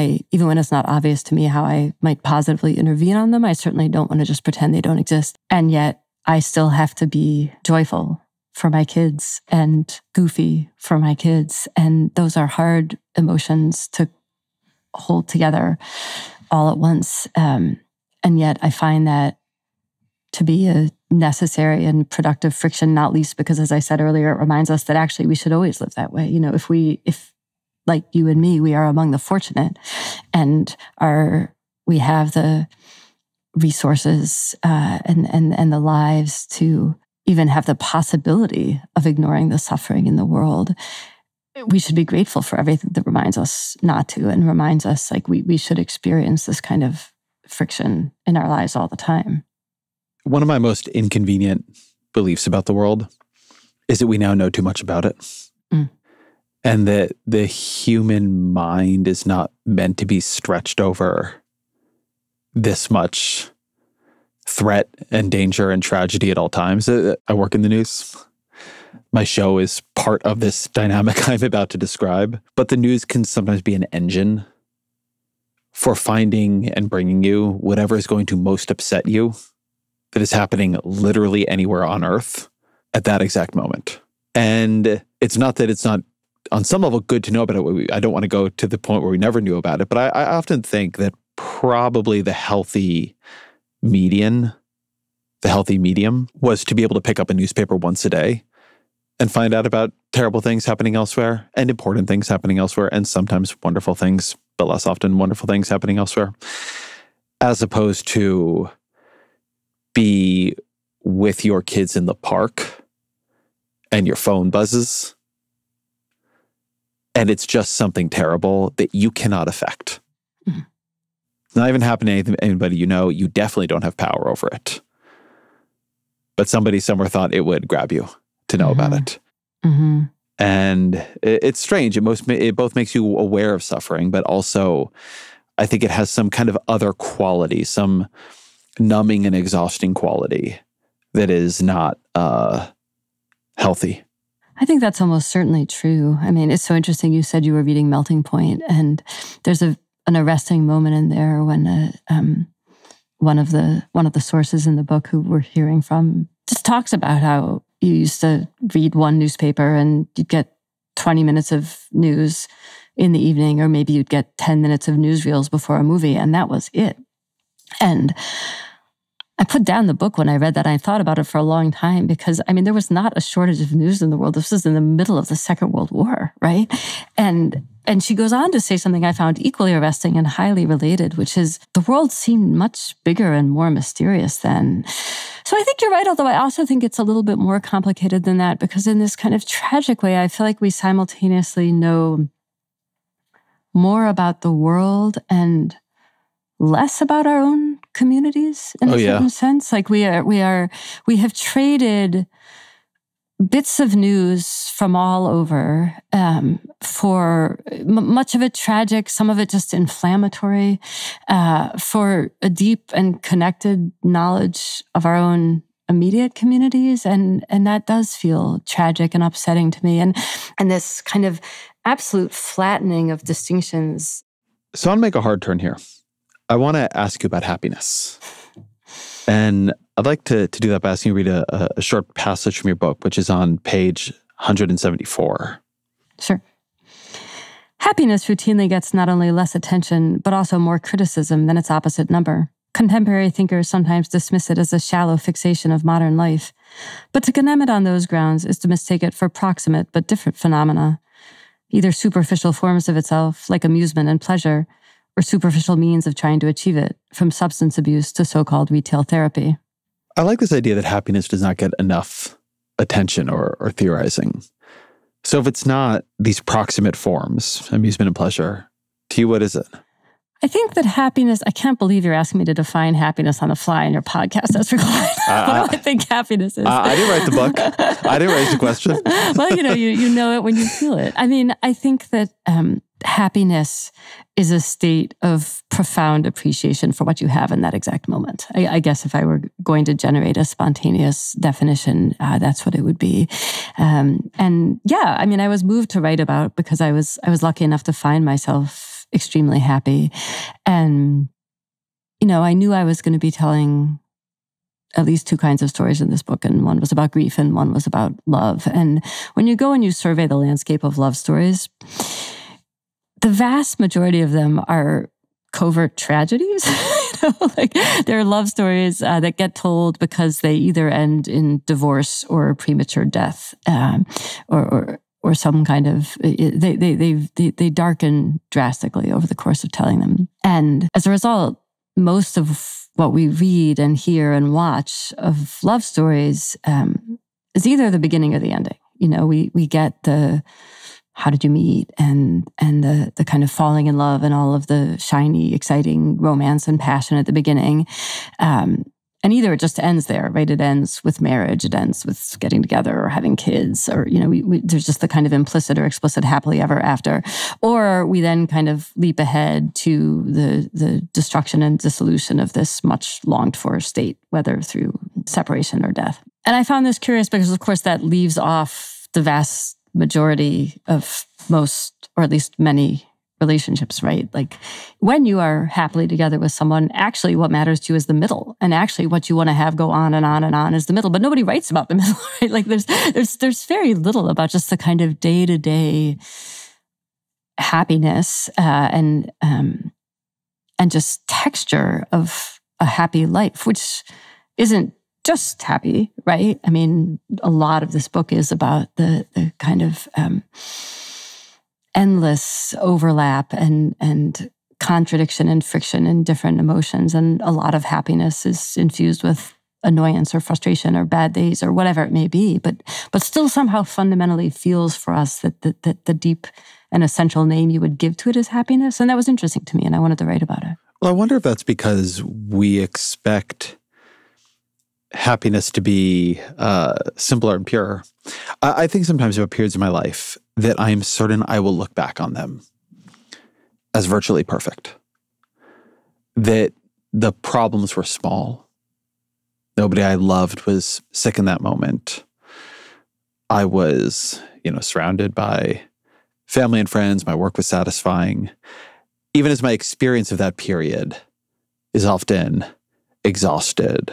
it's not obvious to me how I might positively intervene on them. I certainly don't want to just pretend they don't exist, and yet I still have to be joyful for my kids and goofy for my kids. And those are hard emotions to hold together all at once. And yet I find that to be a necessary and productive friction, not least because, as I said earlier, it reminds us that actually we should always live that way. If like you and me, we are among the fortunate and we have the resources and the lives to even have the possibility of ignoring the suffering in the world, we should be grateful for everything that reminds us not to, and reminds us like we should experience this kind of friction in our lives all the time. One of my most inconvenient beliefs about the world is that we now know too much about it. Mm. And that the human mind is not meant to be stretched over this much threat and danger and tragedy at all times. I work in the news. My show is part of this dynamic I'm about to describe. But the news can sometimes be an engine for finding and bringing you whatever is going to most upset you that is happening literally anywhere on Earth at that exact moment. And it's not that it's not, on some level, good to know about it. I don't want to go to the point where we never knew about it. But I often think that probably the healthy medium was to be able to pick up a newspaper once a day and find out about terrible things happening elsewhere and important things happening elsewhere, and sometimes wonderful things, but less often wonderful things happening elsewhere, as opposed to be with your kids in the park and your phone buzzes and it's just something terrible that you cannot affect. Mm-hmm. It's not even happening to anybody you know. You definitely don't have power over it. But somebody somewhere thought it would grab you to know about it. Mm-hmm. And it's strange. It both makes you aware of suffering, but also I think it has some kind of other quality, some numbing and exhausting quality that is not healthy. I think that's almost certainly true. I mean, it's so interesting. You said you were reading Melting Point, and there's an arresting moment in there when one of the sources in the book who we're hearing from just talks about how you used to read one newspaper and you'd get 20 minutes of news in the evening, or maybe you'd get 10 minutes of newsreels before a movie, and that was it. And I put down the book when I read that. I thought about it for a long time because, I mean, there was not a shortage of news in the world. This was in the middle of the Second World War, right? And she goes on to say something I found equally arresting and highly related, which is the world seemed much bigger and more mysterious then. So I think you're right, although I also think it's a little bit more complicated than that, because in this kind of tragic way, I feel like we simultaneously know more about the world and less about our own communities in a certain sense. Like we have traded bits of news from all over, for much of it tragic, some of it just inflammatory, for a deep and connected knowledge of our own immediate communities. And that does feel tragic and upsetting to me. And this kind of absolute flattening of distinctions. So I'll make a hard turn here. I want to ask you about happiness. And I'd like to do that by asking you to read a short passage from your book, which is on page 174. Sure. Happiness routinely gets not only less attention, but also more criticism than its opposite number. Contemporary thinkers sometimes dismiss it as a shallow fixation of modern life. But to condemn it on those grounds is to mistake it for proximate but different phenomena, either superficial forms of itself, like amusement and pleasure, or superficial means of trying to achieve it, from substance abuse to so-called retail therapy. I like this idea that happiness does not get enough attention or theorizing. So if it's not these proximate forms, amusement and pleasure, to you, what is it? I think that happiness, I can't believe you're asking me to define happiness on the fly in your podcast, Ezra Klein. What do I think happiness is? I didn't write the book. I didn't raise the question. Well, you know it when you feel it. I mean, I think that happiness is a state of profound appreciation for what you have in that exact moment. I guess if I were going to generate a spontaneous definition, that's what it would be. And yeah, I mean, I was moved to write about because I was lucky enough to find myself extremely happy. And, I knew I was going to be telling at least two kinds of stories in this book. And one was about grief and one was about love. And when you go and you survey the landscape of love stories, the vast majority of them are covert tragedies. Like there are love stories that get told because they either end in divorce or premature death, or some kind of, they darken drastically over the course of telling them. And as a result, most of what we read and hear and watch of love stories is either the beginning or the ending. We get the how did you meet and the kind of falling in love and all of the shiny, exciting romance and passion at the beginning. And either it just ends there, right? It ends with marriage, it ends with getting together or having kids, or, there's just the kind of implicit or explicit happily ever after. Or we then kind of leap ahead to the destruction and dissolution of this much longed for state, whether through separation or death. And I found this curious because, of course, that leaves off the vast majority of most, or at least many, relationships, right? Like when you are happily together with someone, actually what matters to you is the middle. And actually what you want to have go on and on and on is the middle. But nobody writes about the middle, right? Like there's very little about just the kind of day-to-day happiness and just texture of a happy life, which isn't just happy, right? I mean, a lot of this book is about the kind of endless overlap and contradiction and friction in different emotions. And a lot of happiness is infused with annoyance or frustration or bad days or whatever it may be, but still somehow fundamentally feels for us that the deep and essential name you would give to it is happiness. And that was interesting to me, and I wanted to write about it. Well, I wonder if that's because we expect happiness to be simpler and purer. I think sometimes about periods in my life that I am certain I will look back on them as virtually perfect. That the problems were small. Nobody I loved was sick in that moment. I was, surrounded by family and friends. My work was satisfying. Even as my experience of that period is often exhausted,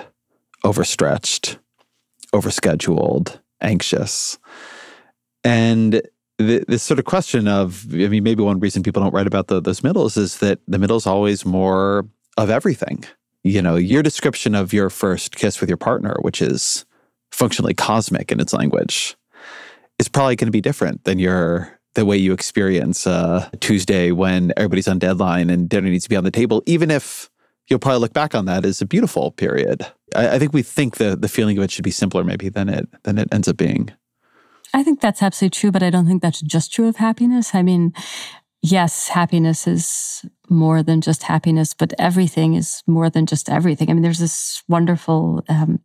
overstretched, overscheduled, anxious. And this sort of question of, maybe one reason people don't write about those middles is that the middle is always more of everything. Your description of your first kiss with your partner, which is functionally cosmic in its language, is probably going to be different than the way you experience Tuesday when everybody's on deadline and dinner needs to be on the table, even if you'll probably look back on that as a beautiful period. I think we think the feeling of it should be simpler maybe than it ends up being. I think that's absolutely true, but I don't think that's just true of happiness. I mean, yes, happiness is more than just happiness, but everything is more than just everything. I mean, there's this wonderful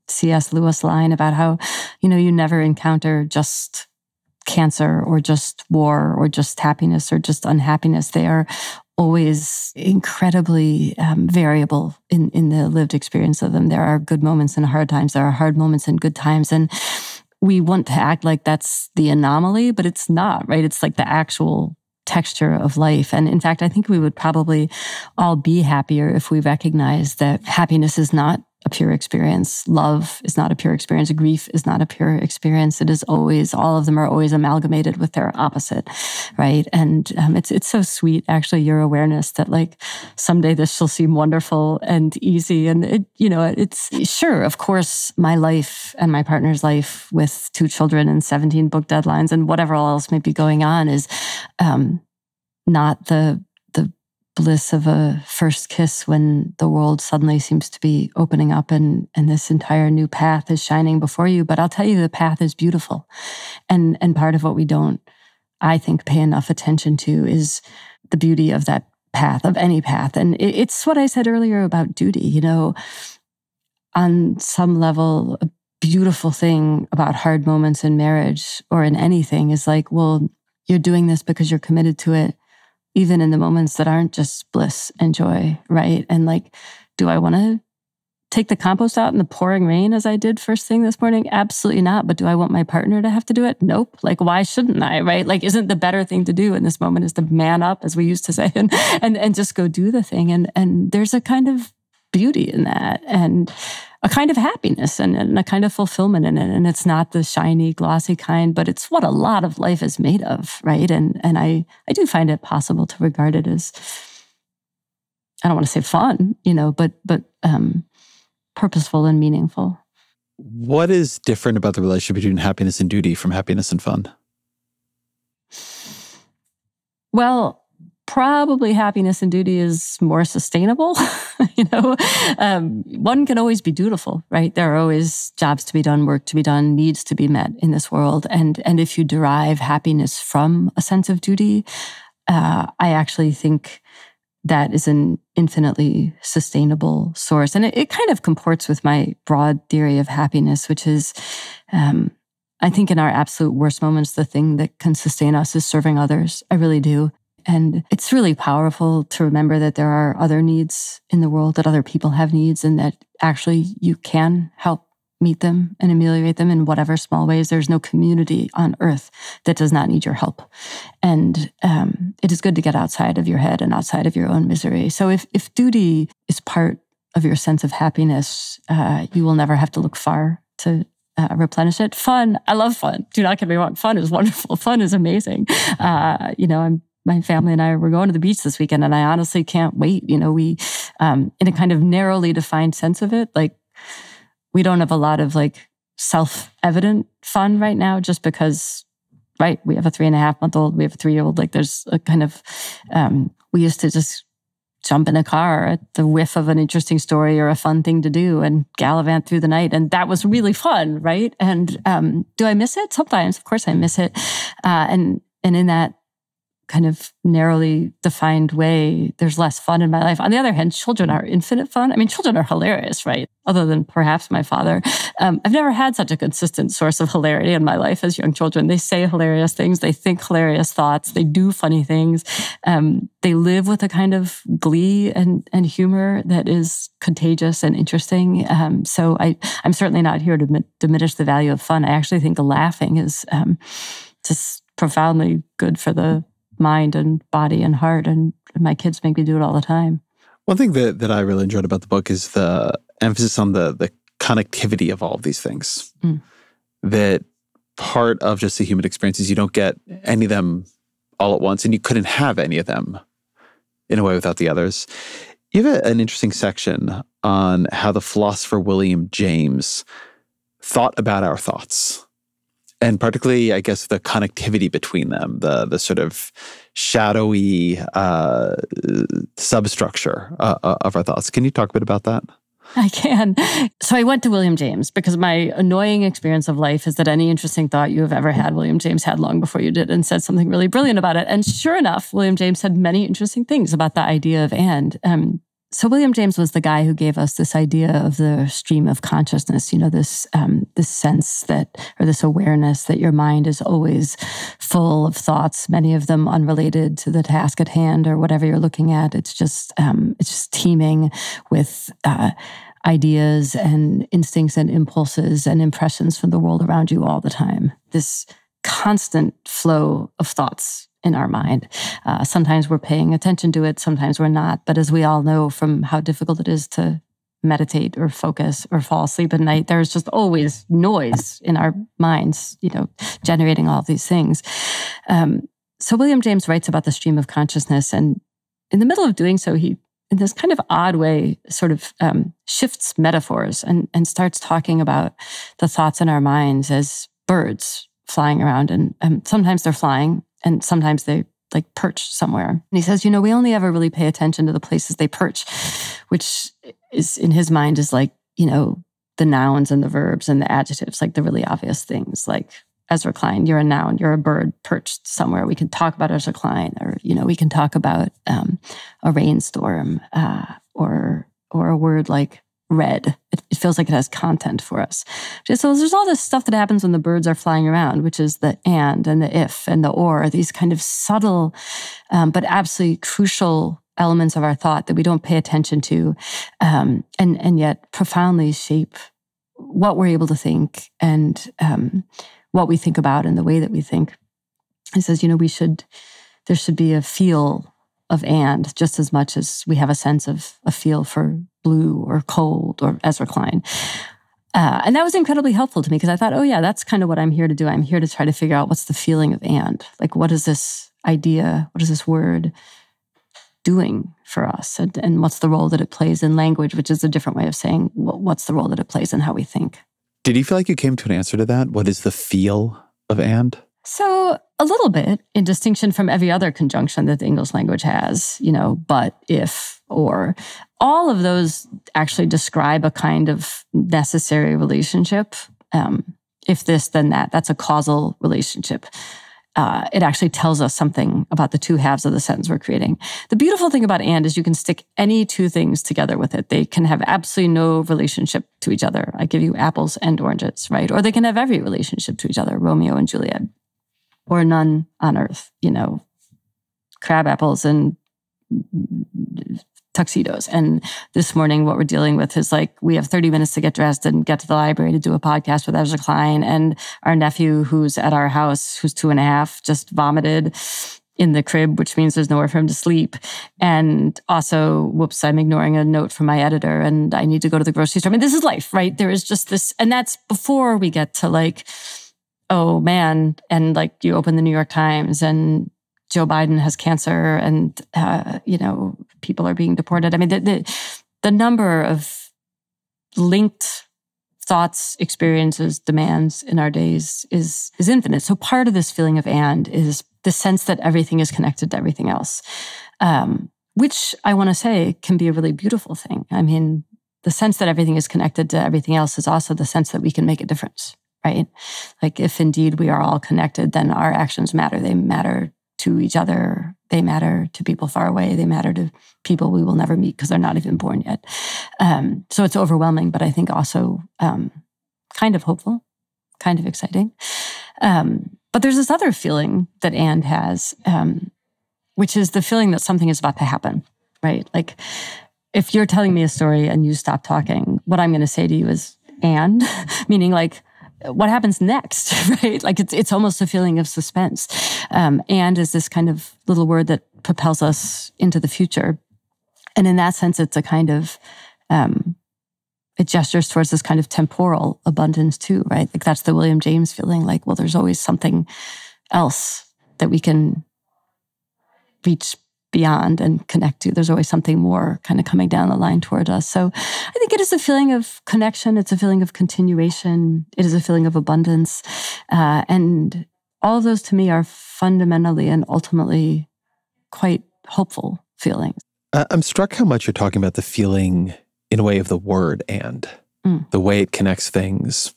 C.S. Lewis line about how, you never encounter just cancer or just war or just happiness or just unhappiness. They are always incredibly variable in the lived experience of them. There are good moments and hard times. There are hard moments and good times. And we want to act like that's the anomaly, but it's not, right? It's like the actual texture of life. And in fact, I think we would probably all be happier if we recognize that happiness is not a pure experience. Love is not a pure experience. Grief is not a pure experience. It is always, all of them are always amalgamated with their opposite, right? And it's so sweet, actually, your awareness that like someday this shall seem wonderful and easy. And it's sure, of course, my life and my partner's life with 2 children and 17 book deadlines and whatever else may be going on is not the bliss of a first kiss when the world suddenly seems to be opening up and this entire new path is shining before you. But I'll tell you, the path is beautiful. And part of what we don't, I think, pay enough attention to is the beauty of that path, of any path. And it's what I said earlier about duty. On some level, a beautiful thing about hard moments in marriage or in anything is like, well, you're doing this because you're committed to it, even in the moments that aren't just bliss and joy, right? And like, do I want to take the compost out in the pouring rain as I did first thing this morning? Absolutely not. But do I want my partner to have to do it? Nope. Like, why shouldn't I, right? Like, isn't the better thing to do in this moment is to man up, as we used to say, and just go do the thing. And there's a kind of beauty in that, and a kind of happiness and a kind of fulfillment in it. And it's not the shiny, glossy kind, but it's what a lot of life is made of, right? And I do find it possible to regard it as, I don't want to say fun, but purposeful and meaningful. What is different about the relationship between happiness and duty from happiness and fun? Well, probably happiness and duty is more sustainable. One can always be dutiful, right? There are always jobs to be done, work to be done, needs to be met in this world. And if you derive happiness from a sense of duty, I actually think that is an infinitely sustainable source. And it kind of comports with my broad theory of happiness, which is, I think in our absolute worst moments, the thing that can sustain us is serving others. I really do. And it's really powerful to remember that there are other needs in the world, that other people have needs, and that actually you can help meet them and ameliorate them in whatever small ways. There's no community on earth that does not need your help. And it is good to get outside of your head and outside of your own misery. So if duty is part of your sense of happiness, you will never have to look far to replenish it. Fun, I love fun. Do not get me wrong. Fun is wonderful. Fun is amazing. My family and I were going to the beach this weekend, and I honestly can't wait. We, in a kind of narrowly defined sense of it, like we don't have a lot of like self-evident fun right now, just because, right, we have a 3.5-month-old, we have a 3-year-old. Like there's a kind of, we used to just jump in a car at the whiff of an interesting story or a fun thing to do and gallivant through the night. And that was really fun, right? And do I miss it? Sometimes, of course I miss it. And in that kind of narrowly defined way, there's less fun in my life. On the other hand, children are infinite fun. I mean, children are hilarious, right? Other than perhaps my father. I've never had such a consistent source of hilarity in my life as young children. They say hilarious things. They think hilarious thoughts. They do funny things. They live with a kind of glee and humor that is contagious and interesting. So I'm certainly not here to diminish the value of fun. I actually think laughing is just profoundly good for the mind and body and heart, and my kids make me do it all the time. One thing that I really enjoyed about the book is the emphasis on the connectivity of all of these things. That part of just the human experience is you don't get any of them all at once, and you couldn't have any of them in a way without the others. You have an interesting section on how the philosopher William James thought about our thoughts. And particularly, I guess, the connectivity between them, the sort of shadowy substructure of our thoughts. Can you talk a bit about that? I can. So I went to William James because my annoying experience of life is that any interesting thought you have ever had, William James had long before you did and said something really brilliant about it. And sure enough, William James said many interesting things about the idea of and. So William James was the guy who gave us this idea of the stream of consciousness, this sense that, or this awareness that your mind is always full of thoughts, many of them unrelated to the task at hand or whatever you're looking at. It's just teeming with ideas and instincts and impulses and impressions from the world around you all the time. This constant flow of thoughts in our mind. Sometimes we're paying attention to it, sometimes we're not. But as we all know from how difficult it is to meditate or focus or fall asleep at night, there's just always noise in our minds, generating all of these things. So William James writes about the stream of consciousness. And in the middle of doing so, he, in this kind of odd way, sort of shifts metaphors and starts talking about the thoughts in our minds as birds flying around. And sometimes they're flying, and sometimes they perch somewhere. And he says, we only ever really pay attention to the places they perch, which is in his mind is the nouns and the verbs and the adjectives, like the really obvious things, like Ezra Klein, you're a noun, you're a bird perched somewhere. We can talk about Ezra Klein, or, we can talk about a rainstorm or a word like red. It feels like it has content for us. So there's all this stuff that happens when the birds are flying around, which is the and the if and the or, these kind of subtle but absolutely crucial elements of our thought that we don't pay attention to and yet profoundly shape what we're able to think and what we think about and the way that we think. He says, there should be a feel of and just as much as we have a sense of a feel for blue or cold or Ezra Klein. And that was incredibly helpful to me because I thought, oh yeah, that's kind of what I'm here to do. I'm here to try to figure out what's the feeling of and. Like, what is this idea? What is this word doing for us? And what's the role that it plays in language, which is a different way of saying what's the role that it plays in how we think. Did you feel like you came to an answer to that? What is the feel of and? So a little bit, in distinction from every other conjunction that the English language has, but, if, or. All of those actually describe a kind of necessary relationship. If this, then that. That's a causal relationship. It actually tells us something about the two halves of the sentence we're creating. The beautiful thing about and is you can stick any two things together with it. They can have absolutely no relationship to each other. I give you apples and oranges, right? Or they can have every relationship to each other, Romeo and Juliet. Or none on earth, crab apples and tuxedos. And this morning, what we're dealing with is we have 30 minutes to get dressed and get to the library to do a podcast with Ezra Klein. And our nephew, who's at our house, who's 2.5, just vomited in the crib, which means there's nowhere for him to sleep. And also, whoops, I'm ignoring a note from my editor and I need to go to the grocery store. I mean, this is life, right? There is just this, and that's before we get to oh man, and you open the New York Times and Joe Biden has cancer and, people are being deported. I mean, the number of linked thoughts, experiences, demands in our days is infinite. So part of this feeling of and is the sense that everything is connected to everything else, which I want to say can be a really beautiful thing. I mean, the sense that everything is connected to everything else is also the sense that we can make a difference. Right? If indeed we are all connected, then our actions matter. They matter to each other. They matter to people far away. They matter to people we will never meet because they're not even born yet. So it's overwhelming, but I think also kind of hopeful, kind of exciting. But there's this other feeling that and has, which is the feeling that something is about to happen, right? If you're telling me a story and you stop talking, what I'm going to say to you is and, meaning what happens next, right? It's almost a feeling of suspense. And is this kind of little word that propels us into the future. And in that sense, it's a kind of, it gestures towards this kind of temporal abundance too, right? That's the William James feeling well, there's always something else that we can reach beyond and connect to. There's always something more kind of coming down the line toward us. So I think it is a feeling of connection. It's a feeling of continuation. It is a feeling of abundance. And all of those to me are fundamentally and ultimately quite hopeful feelings. I'm struck how much you're talking about the feeling in a way of the word and, the way it connects things,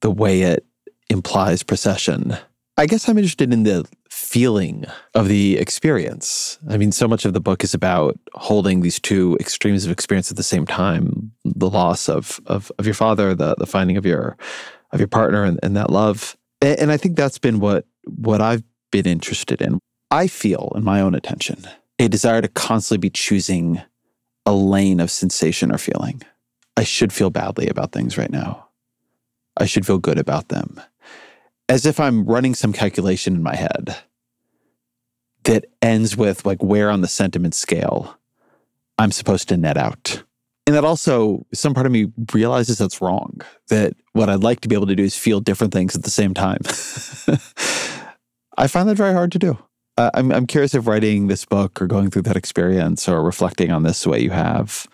the way it implies procession. I guess I'm interested in the feeling of the experience. I mean, so much of the book is about holding these two extremes of experience at the same time: the loss of your father, the finding of your partner, and that love. And I think that's been what I've been interested in. I feel in my own attention a desire to constantly be choosing a lane of sensation or feeling. I should feel badly about things right now. I should feel good about them. As if I'm running some calculation in my head that ends with like where on the sentiment scale I'm supposed to net out. And that also, some part of me realizes that's wrong, that what I'd like to be able to do is feel different things at the same time. I find that very hard to do. I'm curious if writing this book or going through that experience or reflecting on this the way you have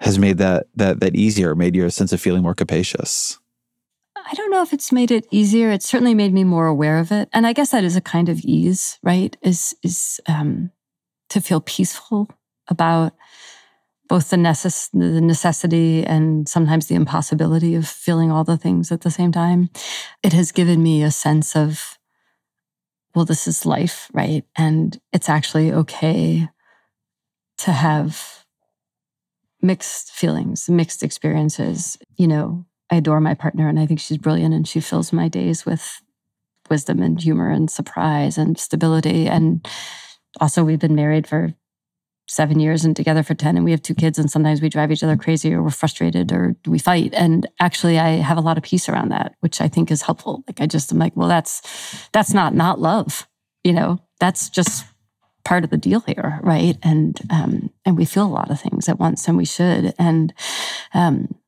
has made that easier, made your sense of feeling more capacious. I don't know if it's made it easier. It certainly made me more aware of it. And I guess that is a kind of ease, right? Is to feel peaceful about both the necessity and sometimes the impossibility of feeling all the things at the same time. It has given me a sense of, well, this is life, right? And it's actually okay to have mixed feelings, mixed experiences. You know, I adore my partner and I think she's brilliant and she fills my days with wisdom and humor and surprise and stability. And also we've been married for 7 years and together for 10, and we have 2 kids, and sometimes we drive each other crazy or we're frustrated or we fight. And actually I have a lot of peace around that, which I think is helpful. Like I'm like, well, that's not love, you know, that's just part of the deal here, right? And we feel a lot of things at once, and we should. And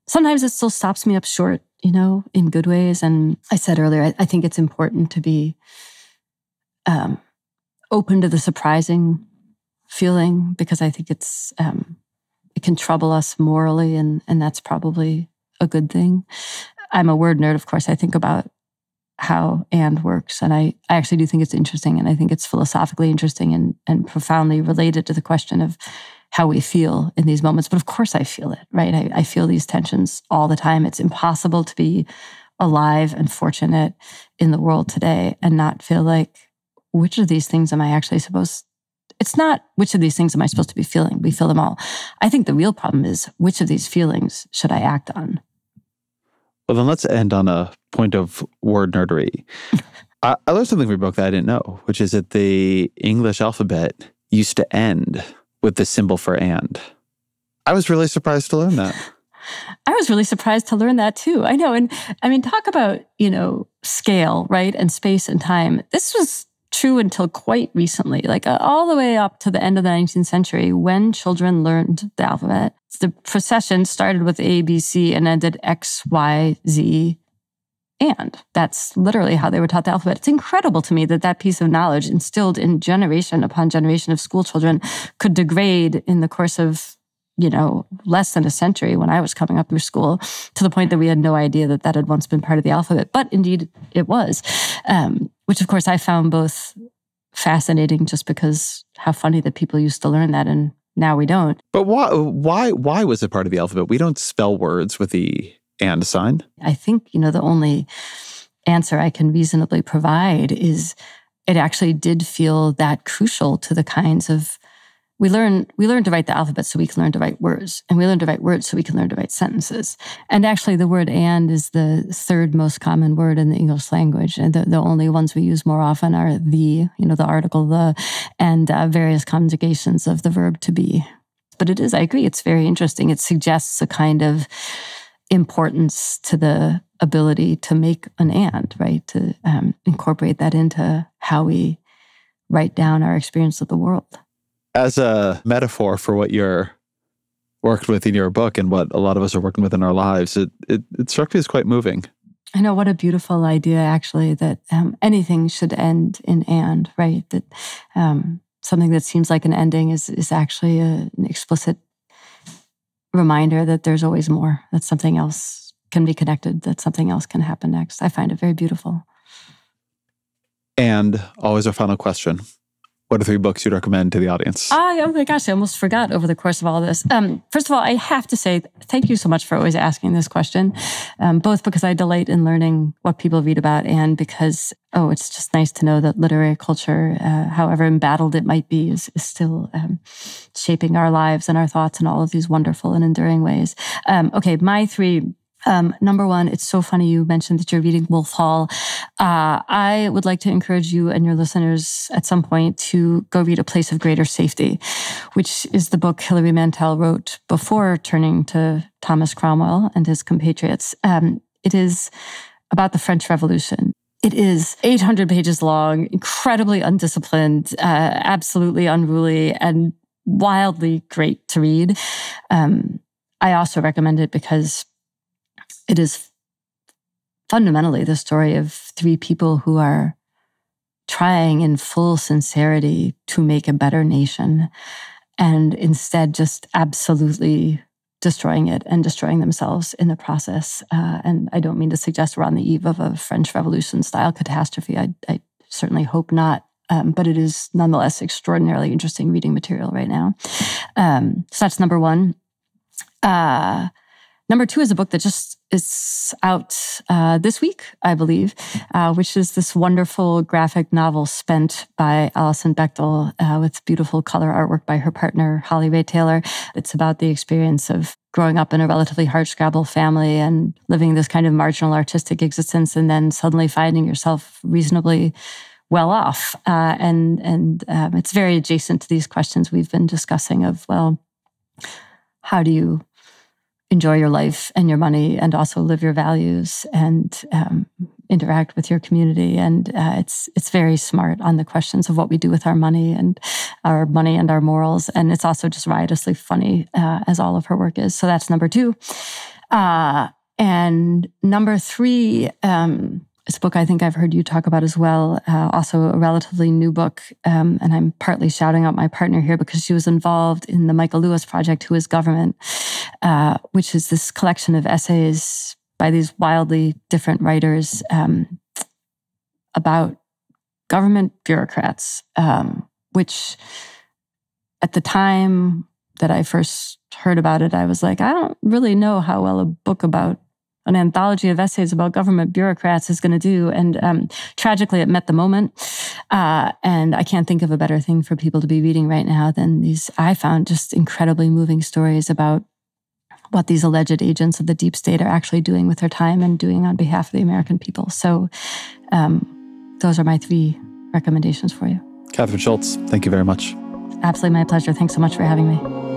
sometimes it still stops me up short, you know, in good ways. And I said earlier, I think it's important to be open to the surprising feeling, because I think it can trouble us morally, and that's probably a good thing. I'm a word nerd, of course. I think about how and works, and I actually do think it's interesting, and I think it's philosophically interesting and profoundly related to the question of how we feel in these moments. But of course I feel it, right? I feel these tensions all the time. It's impossible to be alive and fortunate in the world today and not feel like, which of these things am I actually supposed? It's not which of these things am I supposed to be feeling? We feel them all. I think the real problem is, which of these feelings should I act on? Well, then let's end on a point of word nerdery. I learned something from your book that I didn't know, which is that the English alphabet used to end with the symbol for and. I was really surprised to learn that. I was really surprised to learn that too. I know. And I mean, talk about, you know, scale, right? And space and time. This was true until quite recently, like all the way up to the end of the 19th century, when children learned the alphabet. The procession started with A, B, C, and ended X, Y, Z, and. That's literally how they were taught the alphabet. It's incredible to me that piece of knowledge instilled in generation upon generation of school children could degrade in the course of, you know, less than a century when I was coming up through school, to the point that we had no idea that had once been part of the alphabet. But indeed it was, which of course I found both fascinating, just because how funny that people used to learn that and now we don't. But why was it part of the alphabet? We don't spell words with the and sign. I think, you know, the only answer I can reasonably provide is it actually did feel that crucial to the kinds of, we learn to write the alphabet so we can learn to write words, and we learn to write words so we can learn to write sentences. And actually the word and is the third most common word in the English language. And the only ones we use more often are the, you know, the article, the, and various conjugations of the verb to be. But it is, I agree, it's very interesting. It suggests a kind of importance to the ability to make an and, right? To incorporate that into how we write down our experience of the world. As a metaphor for what you're worked with in your book and what a lot of us are working with in our lives, it struck me as quite moving. I know, what a beautiful idea, actually, that anything should end in and, right? That something that seems like an ending is actually an explicit reminder that there's always more, that something else can be connected, that something else can happen next. I find it very beautiful. And always our final question. What are 3 books you'd recommend to the audience? Oh my gosh, I almost forgot over the course of all this. First of all, I have to say thank you so much for always asking this question, both because I delight in learning what people read about and because, it's just nice to know that literary culture, however embattled it might be, is still shaping our lives and our thoughts in all of these wonderful and enduring ways. Okay, my 3... number 1, it's so funny you mentioned that you're reading Wolf Hall. I would like to encourage you and your listeners at some point to go read A Place of Greater Safety, which is the book Hilary Mantel wrote before turning to Thomas Cromwell and his compatriots. It is about the French Revolution. It is 800 pages long, incredibly undisciplined, absolutely unruly, and wildly great to read. I also recommend it because it is fundamentally the story of 3 people who are trying in full sincerity to make a better nation and instead just absolutely destroying it and destroying themselves in the process. And I don't mean to suggest we're on the eve of a French Revolution-style catastrophe. I certainly hope not. But it is nonetheless extraordinarily interesting reading material right now. So that's number 1. Number 2 is a book that just is out this week, I believe, which is this wonderful graphic novel, Spent, by Alison Bechtel, with beautiful color artwork by her partner, Holly Ray Taylor. It's about the experience of growing up in a relatively hardscrabble family and living this kind of marginal artistic existence and then suddenly finding yourself reasonably well off. And it's very adjacent to these questions we've been discussing of, well, how do you enjoy your life and your money and also live your values and interact with your community. And it's very smart on the questions of what we do with our money and our morals. And it's also just riotously funny, as all of her work is. So that's number 2. And number 3, it's a book I think I've heard you talk about as well, also a relatively new book. And I'm partly shouting out my partner here because she was involved in the Michael Lewis project, Who is Government, which is this collection of essays by these wildly different writers about government bureaucrats, which at the time that I first heard about it, I was like, I don't really know how well a book about an anthology of essays about government bureaucrats is going to do. And tragically, it met the moment. And I can't think of a better thing for people to be reading right now than these, I found, just incredibly moving stories about what these alleged agents of the deep state are actually doing with their time and doing on behalf of the American people. So those are my 3 recommendations for you. Kathryn Schulz, thank you very much. Absolutely my pleasure. Thanks so much for having me.